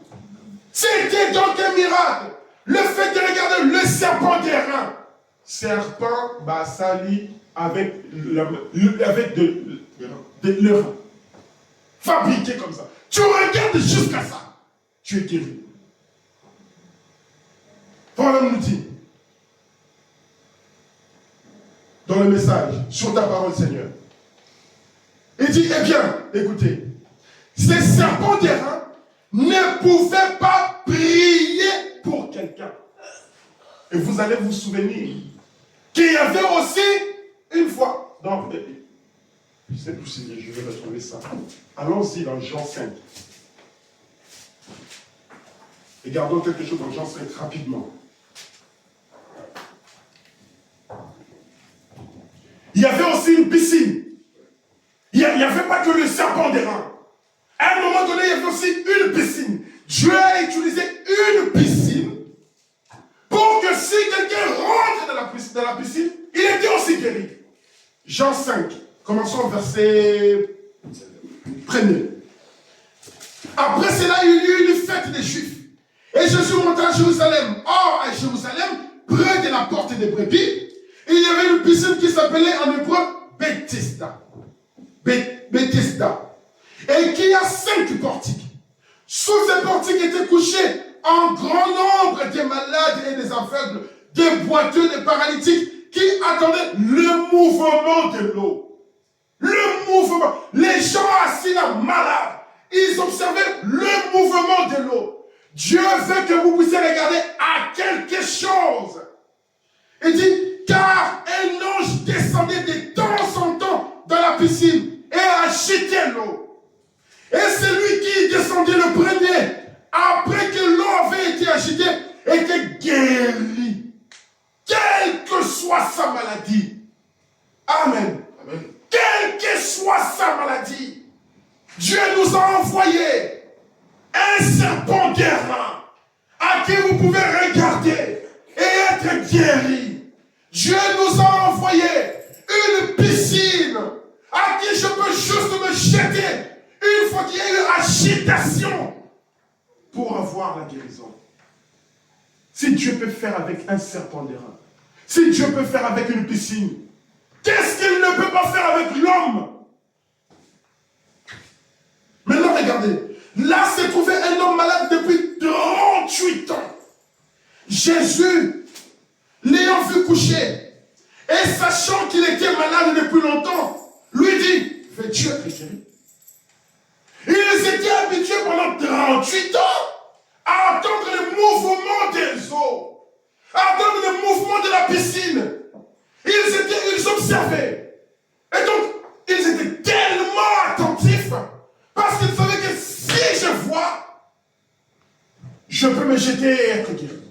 C'était donc un miracle. Le fait de regarder le serpent d'airain. Serpent, sali avec le rein. Fabriqué comme ça. Tu regardes jusqu'à ça. Tu es guéri. Paul nous dit, dans le message, sur ta parole Seigneur, il dit, eh bien, écoutez, ces serpents d'airain ne pouvaient pas prier pour quelqu'un. Et vous allez vous souvenir qu'il y avait aussi une fois, dans je sais plus si je vais retrouver ça. Allons-y dans Jean 5. Regardons quelque chose dans Jean 5 rapidement. Il y avait aussi une piscine. Il n'y avait pas que serpent d'airain. À un moment donné, il y avait aussi une piscine. Dieu a utilisé une piscine pour que si quelqu'un rentre dans la piscine, il était aussi guéri. Jean 5, commençons au verset 1er. Après cela, il y eut une fête des Juifs. Et Jésus monta à Jérusalem. Or, à Jérusalem, près de la porte des brebis, il y avait une piscine qui s'appelait en hébreu Bethesda. Bethesda. Et qui a 5 portiques. Sous ces portiques étaient couchés un grand nombre de malades et des aveugles, des boiteux, des paralytiques, qui attendaient le mouvement de l'eau. Le mouvement. Les gens assis là, malades, ils observaient le mouvement de l'eau. Dieu veut que vous puissiez regarder à quelque chose. Il dit, car un ange descendait de temps en temps dans la piscine et agitait l'eau. Et celui qui descendait le premier, après que l'eau avait été agitée, était guéri. Quelle que soit sa maladie. Amen. Amen. Quelle que soit sa maladie, Dieu nous a envoyé un serpent d'airain à qui vous pouvez regarder et être guéri. Dieu nous a envoyé une piscine à qui je peux juste me jeter une fois qu'il y a eu agitation pour avoir la guérison. Si Dieu peut faire avec un serpent d'airain, si Dieu peut faire avec une piscine, qu'est-ce qu'il ne peut pas faire avec l'homme? Maintenant, regardez. Là, s'est trouvé un homme malade depuis 38 ans. Jésus, l'ayant vu coucher, et sachant qu'il était malade depuis longtemps, lui dit, veux-tu être guéri? Ils étaient habitués pendant 38 ans à attendre le mouvement des eaux, à attendre le mouvement de la piscine. Ils observaient. Et donc, ils étaient tellement attentifs parce qu'ils savaient que si je vois, je peux me jeter et être guéri.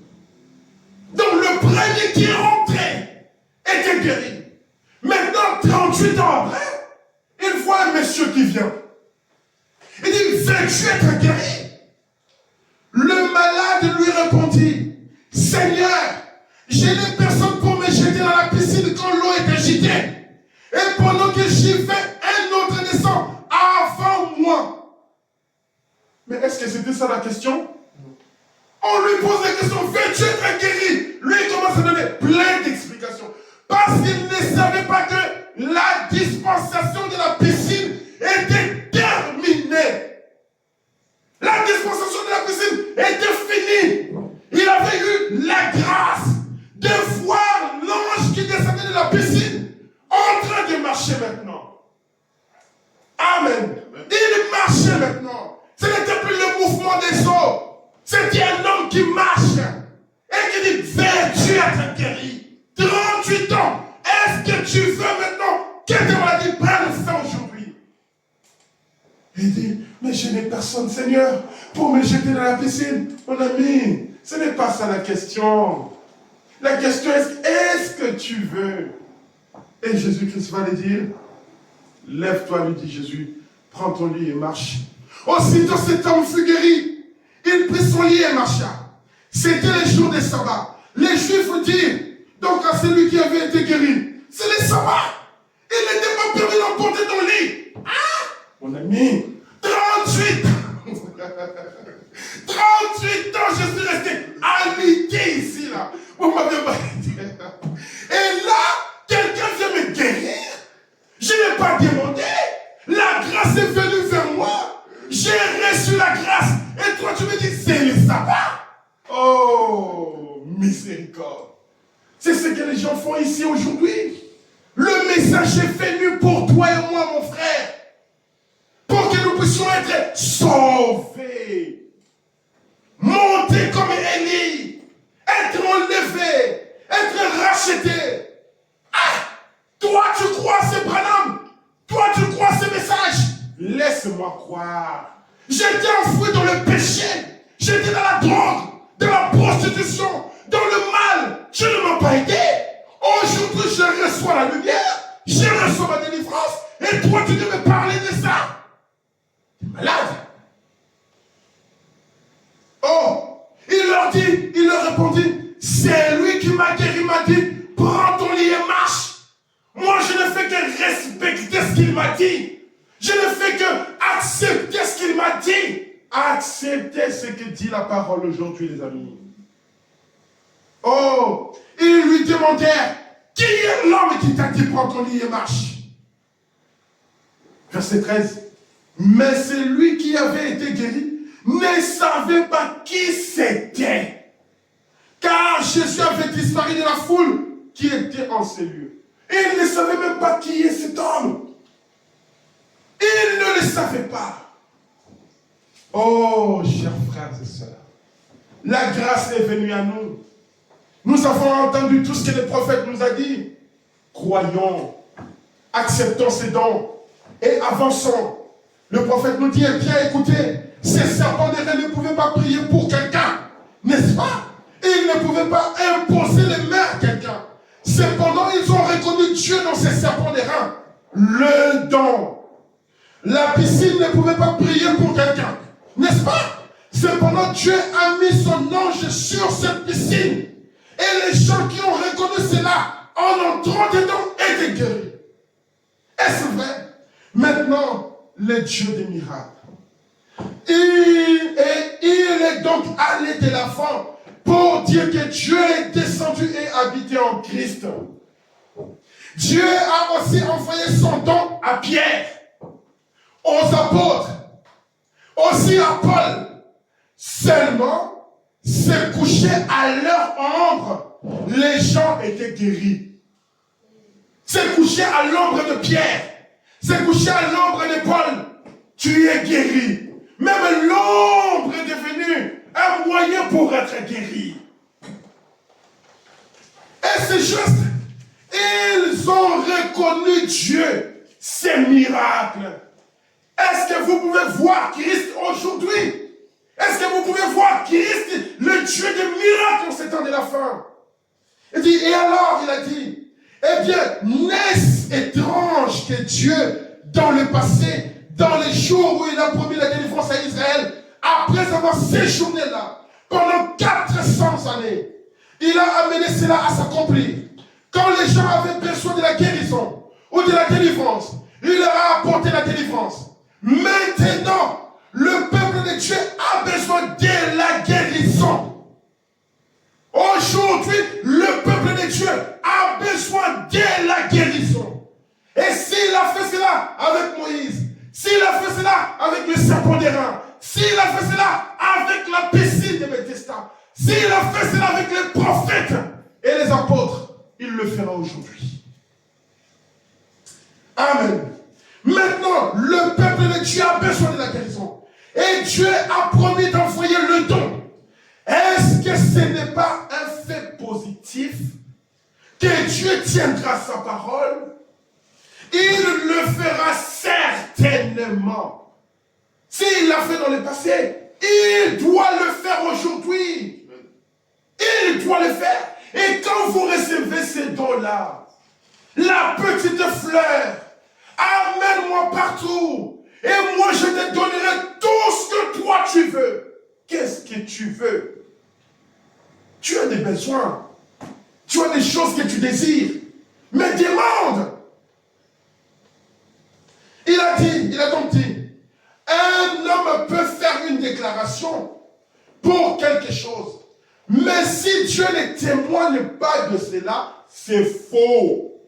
Donc, le premier qui est rentré était guéri. Maintenant, 38 ans après, il voit un monsieur qui vient. Il dit, veux-tu être guéri? Le malade lui répondit, Seigneur, j'ai des personnes pour me jeter dans la piscine quand l'eau est agitée. Et pendant que j'y vais, un autre descend avant moi. Mais est-ce que c'était ça la question? On lui pose la question, veux-tu être guéri? Lui, il commence à donner plein d'explications. Parce qu'il ne savait pas que la dispensation de la piscine était terminée. La dispensation de la piscine était finie. Il avait eu la grâce de voir l'ange qui descendait de la piscine en train de marcher maintenant. Amen. Il marchait maintenant. Ce n'était plus le mouvement des eaux. C'était un homme qui marche et qui dit, veux-tu être guéri? 38 ans. Est-ce que tu veux maintenant que tes maladies prennent fin aujourd'hui? Il dit, mais je n'ai personne, Seigneur, pour me jeter dans la piscine. Mon ami, ce n'est pas ça la question. La question est, est-ce que tu veux? Et Jésus-Christ va lui dire, lève-toi, lui dit Jésus, prends ton lit et marche. Aussitôt cet homme fut guéri. Il prit son lit et marcha. C'était les jours des sabbats. Les Juifs dirent donc à celui qui avait été guéri, c'est les sabbats. Il n'était pas permis d'emporter ton lit. Ah, mon ami, 38 ans, je suis resté alité ici, là. Vous m'avez pas dit. Et là, quelqu'un vient me guérir. Je n'ai pas demandé. La grâce est venue vers moi. J'ai reçu la grâce. Et toi, tu me dis, c'est le sabbat. Oh, miséricorde. C'est ce que les gens font ici aujourd'hui. Le message est venu pour toi et moi, mon frère. Pour que nous puissions être sauvés. Monter comme Élie. Être enlevé. Être racheté. Ah! Toi, tu crois ce Branham. Toi, tu crois ce message. Laisse-moi croire. J'étais enfoui dans le péché. J'étais dans la drogue, dans la prostitution, dans le mal. Tu ne m'as pas aidé. Aujourd'hui, je reçois la lumière. Je reçois ma délivrance. Et toi, tu devais parler de ça. celui qui m'a guéri m'a dit, prends ton lit et marche. Moi, je ne fais que respecter ce qu'il m'a dit. Je ne fais que accepter ce qu'il m'a dit. Accepter ce que dit la parole aujourd'hui, les amis. Oh, ils lui demandèrent, qui est l'homme qui t'a dit, prends ton lit et marche? Verset 13. Mais celui qui avait été guéri ne savait pas qui c'était, car Jésus avait disparu de la foule qui était en ces lieux. Et il ne savait même pas qui est cet homme. Il ne le savait pas. Oh, chers frères et sœurs, la grâce est venue à nous. Nous avons entendu tout ce que le prophète nous a dit. Croyons, acceptons ces dons et avançons. Le prophète nous dit, eh bien écoutez, ces serpents d'airain ne pouvaient pas prier pour quelqu'un, n'est-ce pas? Ils ne pouvaient pas imposer les mains à quelqu'un. Cependant, ils ont reconnu Dieu dans ces serpents d'airain. Le don. La piscine ne pouvait pas prier pour quelqu'un, n'est-ce pas? Cependant, Dieu a mis son ange sur cette piscine. Et les gens qui ont reconnu cela, en entrant dedans, étaient guéris. Est-ce vrai? Maintenant, le Dieu des miracles. Il est donc allé de l'avant pour dire que Dieu est descendu et habité en Christ. Dieu a aussi envoyé son don à Pierre, aux apôtres, aussi à Paul. Seulement, se coucher à leur ombre, les gens étaient guéris. Se coucher à l'ombre de Pierre, se coucher à l'ombre de Paul, tu es guéri. Même l'ombre est devenue un moyen pour être guéri. Et c'est juste, ils ont reconnu Dieu, ses miracles. Est-ce que vous pouvez voir Christ aujourd'hui? Est-ce que vous pouvez voir Christ, le Dieu des miracles en ces temps de la fin? Il dit, et alors, il a dit, eh bien, n'est-ce étrange que Dieu, dans le passé, dans les jours où il a promis la délivrance à Israël, après avoir séjourné là, pendant 400 années, il a amené cela à s'accomplir. Quand les gens avaient besoin de la guérison ou de la délivrance, il leur a apporté la délivrance. Maintenant, le peuple de Dieu a besoin de la guérison. Aujourd'hui, le peuple de Dieu a besoin de la guérison. Et s'il a fait cela avec Moïse, s'il a fait cela avec le serpent d'airain, s'il a fait cela avec la piscine de Bethesda, s'il a fait cela avec les prophètes et les apôtres, il le fera aujourd'hui. Amen. Maintenant, le peuple de Dieu a besoin de la guérison. Et Dieu a promis d'envoyer le don. Est-ce que ce n'est pas un fait positif que Dieu tiendra sa parole? Il le fera certainement. S'il l'a fait dans le passé, il doit le faire aujourd'hui. Il doit le faire. Et quand vous recevez ces dons-là, la petite fleur, amène-moi partout. Et moi, je te donnerai tout ce que toi tu veux. Qu'est-ce que tu veux? Tu as des besoins. Tu as des choses que tu désires. Mais demande. Il a donc dit, un homme peut faire une déclaration pour quelque chose. Mais si Dieu ne témoigne pas de cela, c'est faux.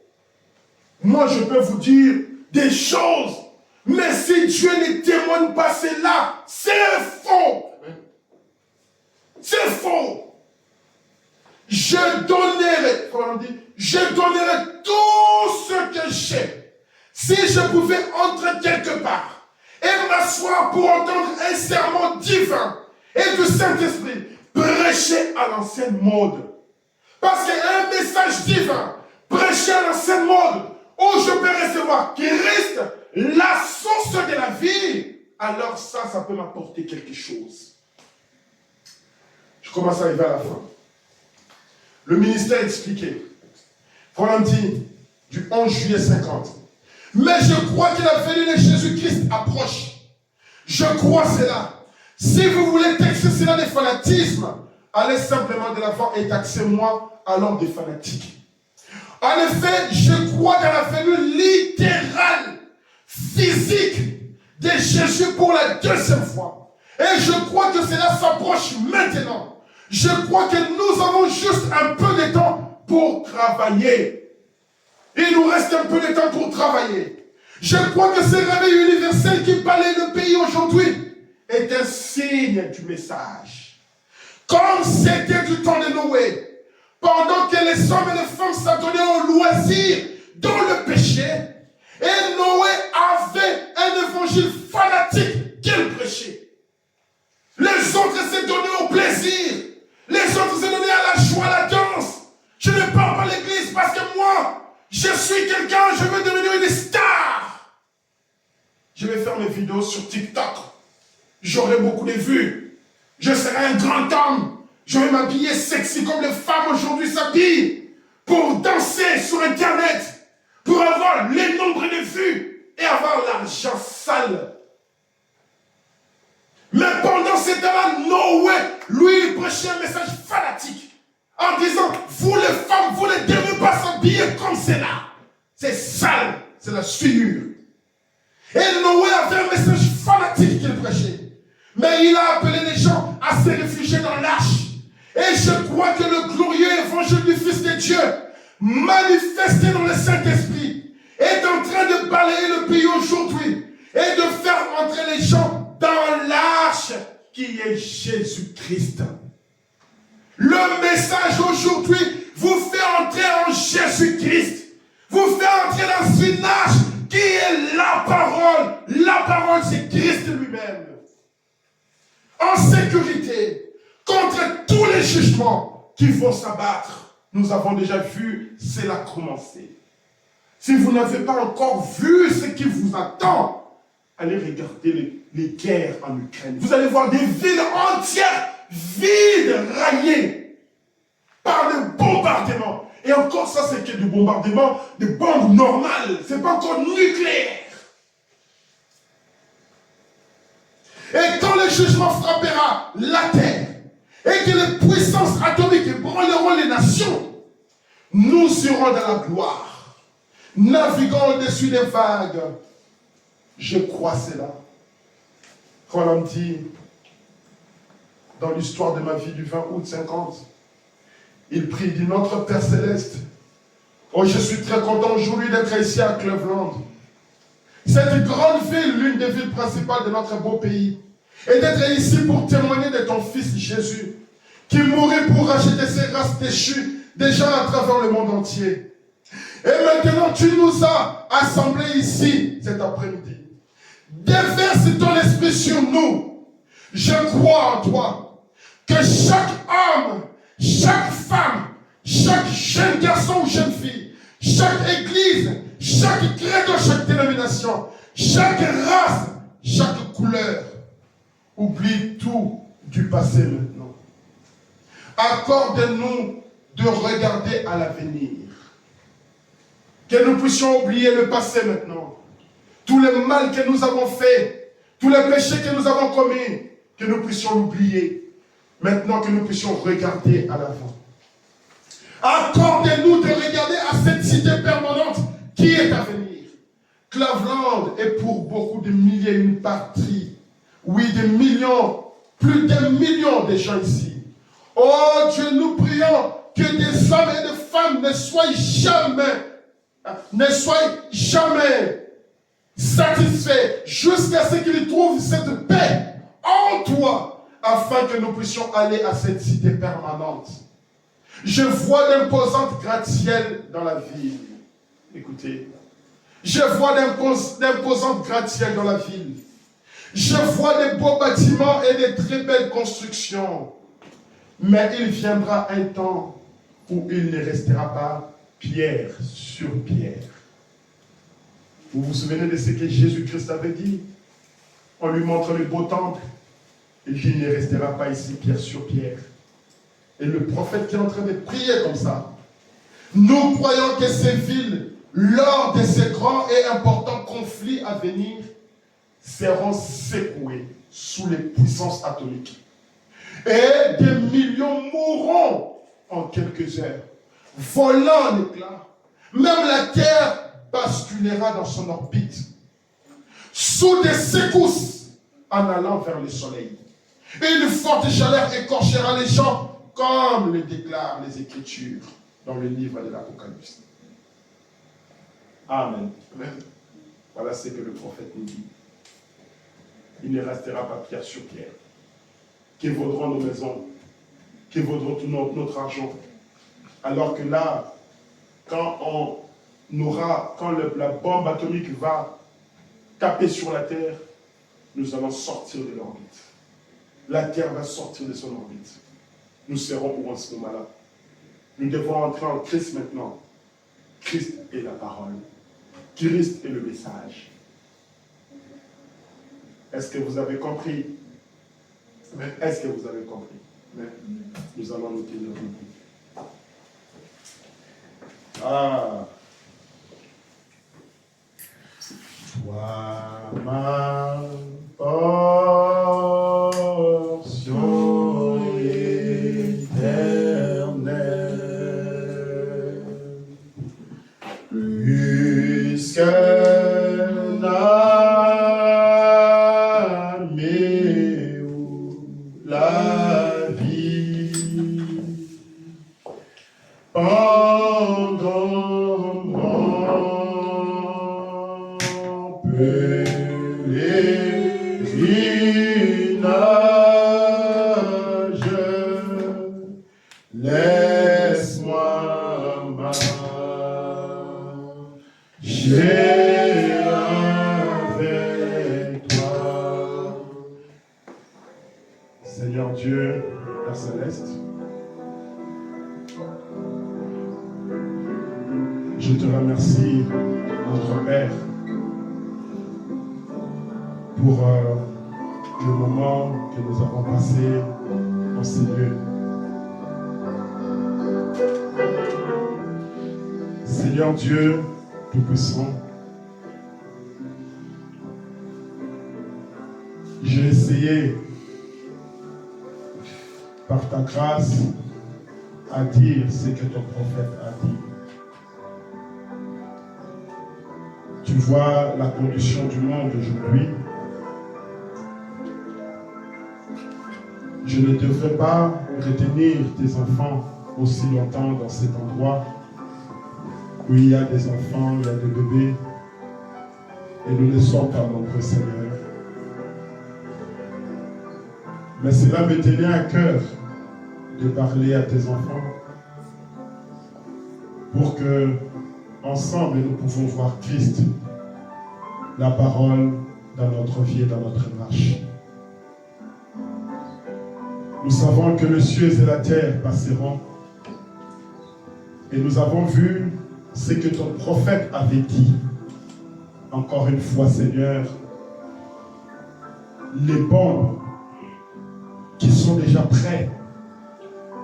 Moi, je peux vous dire des choses, mais si Dieu ne témoigne pas cela, c'est faux. C'est faux. Je donnerai tout ce que j'ai. Si je pouvais entrer quelque part et m'asseoir pour entendre un sermon divin et du Saint-Esprit, prêcher à l'ancienne mode. Parce qu'un message divin, prêcher à l'ancienne mode, où je peux recevoir Christ, la source de la vie, alors ça peut m'apporter quelque chose. Je commence à arriver à la fin. Le ministère expliqué. Frère dit, du 11 juillet 50. Mais je crois que la venue de Jésus-Christ approche. Je crois cela. Si vous voulez taxer cela de fanatisme, allez simplement de l'avant et taxez-moi à l'homme des fanatiques. En effet, je crois dans la venue littérale, physique de Jésus pour la deuxième fois. Et je crois que cela s'approche maintenant. Je crois que nous avons juste un peu de temps pour travailler. Il nous reste un peu de temps pour travailler. Je crois que ce réveil universel qui balaye le pays aujourd'hui est un signe du message. Comme c'était du temps de Noé, pendant que les hommes et les femmes s'adonnaient au loisir dans le péché, et Noé avait un évangile fanatique qu'il prêchait. Les autres s'est donné au plaisir. Les autres s'est donné à la joie, à la danse. Je ne pars pas à l'église parce que moi, je suis quelqu'un, je veux devenir une star. Je vais faire mes vidéos sur TikTok. J'aurai beaucoup de vues. Je serai un grand homme. Je vais m'habiller sexy comme les femmes aujourd'hui s'habillent pour danser sur Internet, pour avoir les nombres de vues et avoir l'argent sale. Mais pendant ce temps-là, Noé, lui, il prêchait un message fanatique en disant, vous les femmes, vous ne devez pas s'habiller comme cela. C'est sale, c'est la souillure. Et Noé avait un message fanatique qu'il prêchait. Mais il a appelé les gens à se réfugier dans l'arche. Et je crois que le glorieux évangile du Fils de Dieu, manifesté dans le Saint-Esprit, est en train de balayer le pays aujourd'hui et de faire entrer les gens dans l'arche qui est Jésus-Christ. Le message aujourd'hui vous fait entrer en Jésus-Christ. Vous fait entrer dans une arche qui est la parole. La parole, c'est Christ lui-même. En sécurité contre tous les jugements qui vont s'abattre. Nous avons déjà vu, c'est là commencer. Si vous n'avez pas encore vu ce qui vous attend, allez regarder les guerres en Ukraine. Vous allez voir des villes entières vides, raillées par le bombardement. Et encore ça, c'est que du bombardement, des bombes normales. Ce n'est pas encore nucléaire. Et quand le jugement frappera la terre, et que les puissances atomiques ébranleront les nations, nous serons dans la gloire, naviguant au-dessus des vagues. Je crois cela. Quand on me dit, dans l'histoire de ma vie du 20 août 50, il prie, dit, notre Père Céleste, oh, je suis très content aujourd'hui d'être ici à Cleveland. Cette grande ville, l'une des villes principales de notre beau pays, et d'être ici pour témoigner de ton Fils Jésus, qui mourit pour racheter ces races déchues des gens à travers le monde entier. Et maintenant, tu nous as assemblés ici cet après-midi. Déverse ton esprit sur nous. Je crois en toi. Que chaque homme, chaque femme, chaque jeune garçon ou jeune fille, chaque église, chaque credo, chaque dénomination, chaque race, chaque couleur, oublie tout du passé maintenant. Accorde-nous de regarder à l'avenir. Que nous puissions oublier le passé maintenant. Tout le mal que nous avons fait, tous les péchés que nous avons commis, que nous puissions l'oublier. Maintenant que nous puissions regarder à l'avant. Accorde-nous de regarder à cette cité permanente qui est à venir. Cleveland est pour beaucoup de milliers une patrie. Oui, des millions, plus d'un million de gens ici. Oh Dieu, nous prions que des hommes et des femmes ne soient jamais satisfaits jusqu'à ce qu'ils trouvent cette paix en toi, afin que nous puissions aller à cette cité permanente. Je vois d'imposantes gratte-ciel dans la ville. Écoutez, je vois d'imposantes gratte-ciel dans la ville. Je vois des beaux bâtiments et des très belles constructions. Mais il viendra un temps où il ne restera pas pierre sur pierre. Vous vous souvenez de ce que Jésus-Christ avait dit? On lui montre le beau temple. Il dit, il ne restera pas ici pierre sur pierre. Et le prophète qui est en train de prier comme ça. Nous croyons que ces villes, lors de ces grands et importants conflits à venir, seront secouées sous les puissances atomiques. Et des millions mourront en quelques heures. volant en éclats. Même la terre basculera dans son orbite, sous des secousses, en allant vers le soleil. Et une forte chaleur écorchera les gens, comme le déclarent les Écritures dans le livre de l'Apocalypse. Amen. Amen. Voilà ce que le prophète nous dit. Il ne restera pas pierre sur pierre. Que vaudront nos maisons? Que vaudront tout notre argent? Alors que là, quand la bombe atomique va taper sur la terre, nous allons sortir de l'orbite. La terre va sortir de son orbite. Nous serons où en ce moment-là? Nous devons entrer en Christ maintenant. Christ est la parole. Christ est le message. Est-ce que vous avez compris? Est-ce que vous avez compris? Nous allons nous tenir debout. Ah. Toi, ma portion éternelle, plus qu'un âme ou la vie, pendant mon pèlerinage, laisse-moi marcher avec toi. Seigneur Dieu, Père Céleste, je te remercie, notre Père, pour le moment que nous avons passé en ces lieux. Seigneur Dieu Tout-Puissant, j'ai essayé, par ta grâce, à dire ce que ton prophète a dit. Tu vois la condition du monde aujourd'hui. Je ne devrais pas retenir tes enfants aussi longtemps dans cet endroit où il y a des enfants, il y a des bébés, et nous ne sommes pas nombreux, Seigneur. Mais cela me tenait à cœur de parler à tes enfants pour que ensemble nous pouvons voir Christ, la parole dans notre vie et dans notre marche. Nous savons que les cieux et la terre passeront, et nous avons vu ce que ton prophète avait dit. Encore une fois, Seigneur, les bombes qui sont déjà prêtes,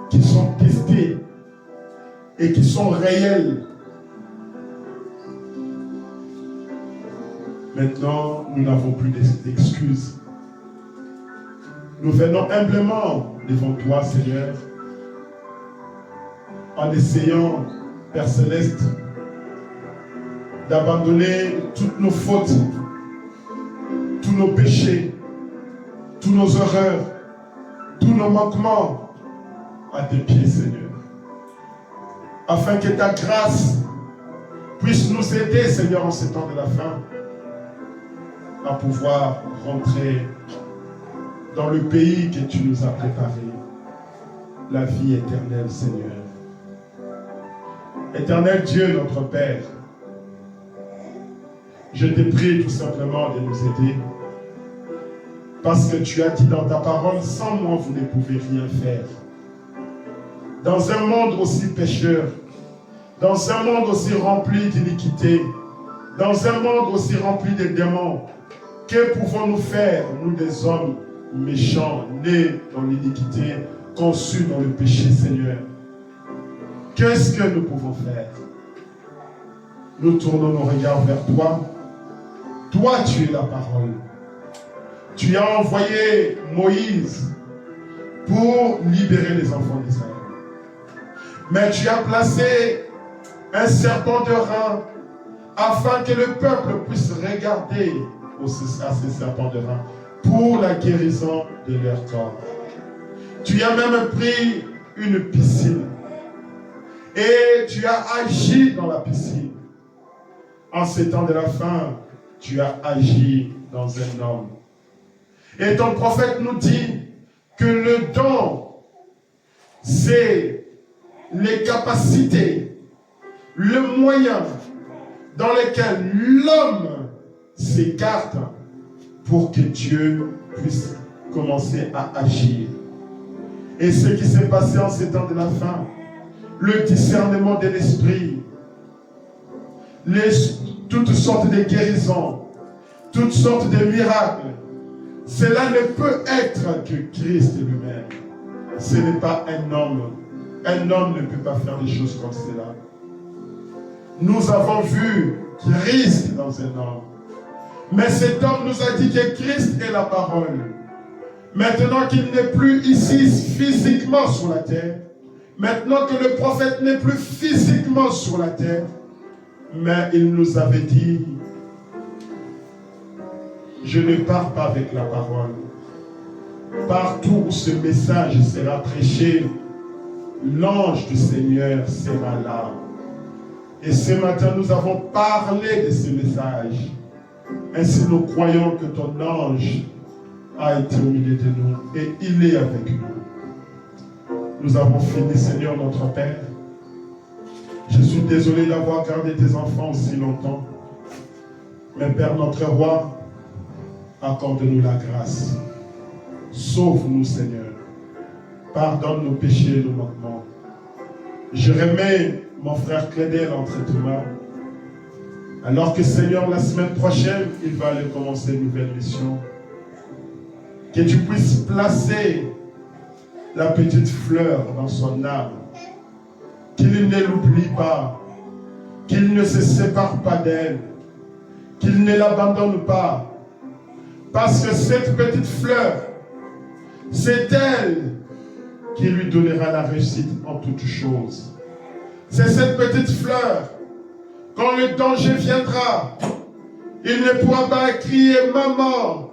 qui sont testées et qui sont réelles. Maintenant, nous n'avons plus d'excuses. Nous venons humblement devant toi, Seigneur, en essayant, Père Céleste, d'abandonner toutes nos fautes, tous nos péchés, tous nos erreurs, tous nos manquements à tes pieds, Seigneur. Afin que ta grâce puisse nous aider, Seigneur, en ces temps de la fin, à pouvoir rentrer dans le pays que tu nous as préparé, la vie éternelle, Seigneur. Éternel Dieu, notre Père, je te prie tout simplement de nous aider, parce que tu as dit dans ta parole, sans moi vous ne pouvez rien faire. Dans un monde aussi pécheur, dans un monde aussi rempli d'iniquité, dans un monde aussi rempli de démons, que pouvons-nous faire, nous des hommes méchants, nés dans l'iniquité, conçus dans le péché, Seigneur? Qu'est-ce que nous pouvons faire? Nous tournons nos regards vers toi. Toi, tu es la parole. Tu as envoyé Moïse pour libérer les enfants d'Israël. Mais tu as placé un serpent de rein afin que le peuple puisse regarder à ces serpents de rein pour la guérison de leur corps. Tu as même pris une piscine et tu as agi dans la piscine. En ces temps de la fin, tu as agi dans un homme. Et ton prophète nous dit que le don, c'est les capacités, le moyen dans lequel l'homme s'écarte pour que Dieu puisse commencer à agir. Et ce qui s'est passé en ces temps de la fin, le discernement de l'esprit, toutes sortes de guérisons, toutes sortes de miracles, cela ne peut être que Christ lui-même. Ce n'est pas un homme. Un homme ne peut pas faire des choses comme cela. Nous avons vu Christ dans un homme. Mais cet homme nous a dit que Christ est la parole. Maintenant qu'il n'est plus ici physiquement sur la terre, maintenant que le prophète n'est plus physiquement sur la terre, mais il nous avait dit, je ne pars pas avec la parole. Partout où ce message sera prêché, l'ange du Seigneur sera là. Et ce matin, nous avons parlé de ce message. Ainsi, nous croyons que ton ange a été au milieu de nous et il est avec nous. Nous avons fini, Seigneur, notre Père. Je suis désolé d'avoir gardé tes enfants aussi longtemps. Mais Père, notre roi, accorde-nous la grâce. Sauve-nous, Seigneur. Pardonne nos péchés et nos manquements. Je remets mon frère Clédel entre tes mains. Alors que, Seigneur, la semaine prochaine, il va aller commencer une nouvelle mission. Que tu puisses placer la petite fleur dans son âme. Qu'il ne l'oublie pas. Qu'il ne se sépare pas d'elle. Qu'il ne l'abandonne pas. Parce que cette petite fleur, c'est elle qui lui donnera la réussite en toutes choses. C'est cette petite fleur, quand le danger viendra, il ne pourra pas crier maman,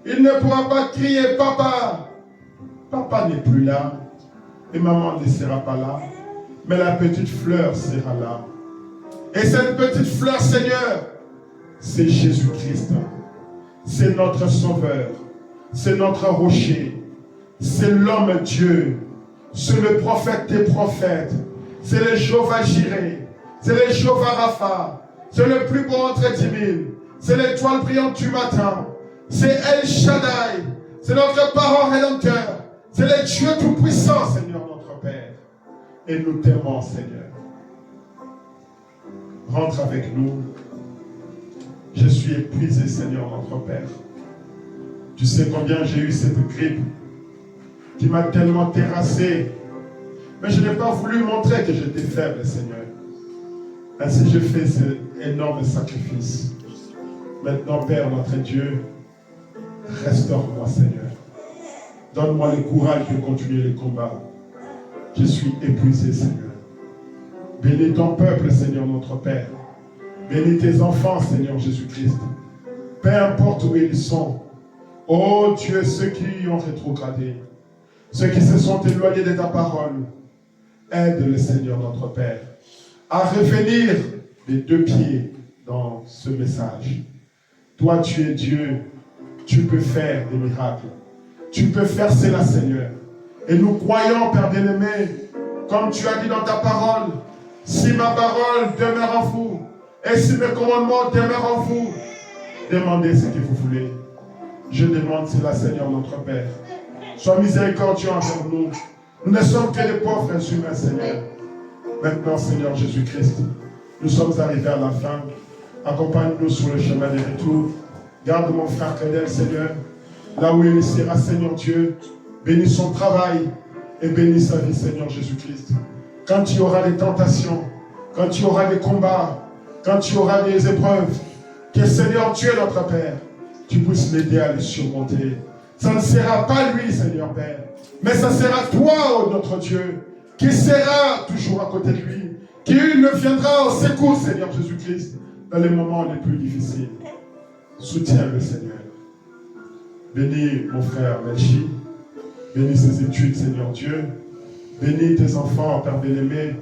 il ne pourra pas crier papa. Papa n'est plus là et maman ne sera pas là, mais la petite fleur sera là. Et cette petite fleur, Seigneur, c'est Jésus-Christ. C'est notre Sauveur, c'est notre rocher, c'est l'homme Dieu, c'est le prophète des prophètes, c'est le Jéhovah Jireh, c'est le Jéhovah Rapha, c'est le plus beau entre 10 000, c'est l'étoile brillante du matin, c'est El Shaddai, c'est notre parent rédempteur, c'est le Dieu tout-puissant, Seigneur notre Père. Et nous t'aimons, Seigneur. Rentre avec nous. Je suis épuisé, Seigneur notre Père. Tu sais combien j'ai eu cette grippe qui m'a tellement terrassé. Mais je n'ai pas voulu montrer que j'étais faible, Seigneur. Ainsi, je fais ce énorme sacrifice. Maintenant, Père, notre Dieu, restaure-moi, Seigneur. Donne-moi le courage de continuer le combat. Je suis épuisé, Seigneur. Bénis ton peuple, Seigneur, notre Père. Bénis tes enfants, Seigneur Jésus-Christ. Peu importe où ils sont. Oh Dieu, ceux qui ont rétrogradé, ceux qui se sont éloignés de ta parole, aide le Seigneur notre Père à revenir des 2 pieds dans ce message. Toi, tu es Dieu, tu peux faire des miracles. Tu peux faire cela, Seigneur. Et nous croyons, Père bien-aimé, comme tu as dit dans ta parole, si ma parole demeure en vous, et si mes commandements demeurent en vous, demandez ce que vous voulez. Je demande cela, Seigneur notre Père. Sois miséricordieux envers nous. Nous ne sommes que des pauvres humains, Seigneur. Maintenant, Seigneur Jésus-Christ, nous sommes arrivés à la fin. Accompagne-nous sur le chemin de retour. Garde mon frère Clédel, Seigneur, là où il sera, Seigneur Dieu. Bénis son travail et bénis sa vie, Seigneur Jésus-Christ. Quand il y aura des tentations, quand il y aura des combats, quand il y aura des épreuves, que Seigneur Dieu, notre Père, tu puisses l'aider à les surmonter. Ça ne sera pas lui, Seigneur Père, mais ça sera toi, oh notre Dieu, qui sera toujours à côté de lui, qui le viendra au secours, Seigneur Jésus-Christ, dans les moments les plus difficiles. Soutiens-le, Seigneur. Bénis mon frère Melchi. Bénis ses études, Seigneur Dieu. Bénis tes enfants, Père bien-aimé.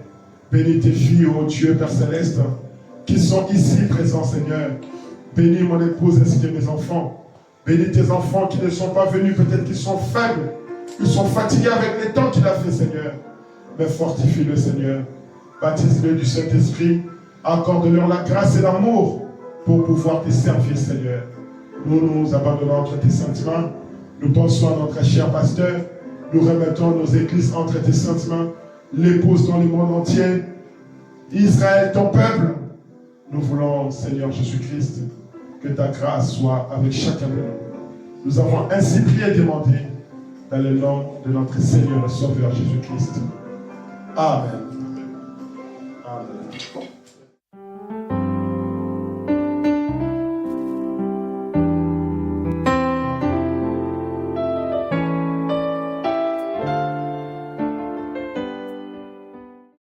Bénis tes filles, ô Dieu, Père céleste, qui sont ici présents, Seigneur. Bénis mon épouse ainsi que mes enfants. Bénis tes enfants qui ne sont pas venus, peut-être qu'ils sont faibles. Ils sont fatigués avec les temps qu'il a fait, Seigneur. Mais fortifie-le, Seigneur. Baptise-le du Saint-Esprit. Accorde-leur la grâce et l'amour pour pouvoir te servir, Seigneur. Nous nous abandonnons entre tes sentiments. Nous pensons à notre cher pasteur. Nous remettons nos églises entre tes sentiments. L'épouse dans le monde entier. Israël, ton peuple. Nous voulons, Seigneur Jésus-Christ, que ta grâce soit avec chacun de nous. Nous avons ainsi prié et demandé dans le nom de notre Seigneur et Sauveur Jésus-Christ. Amen. Amen.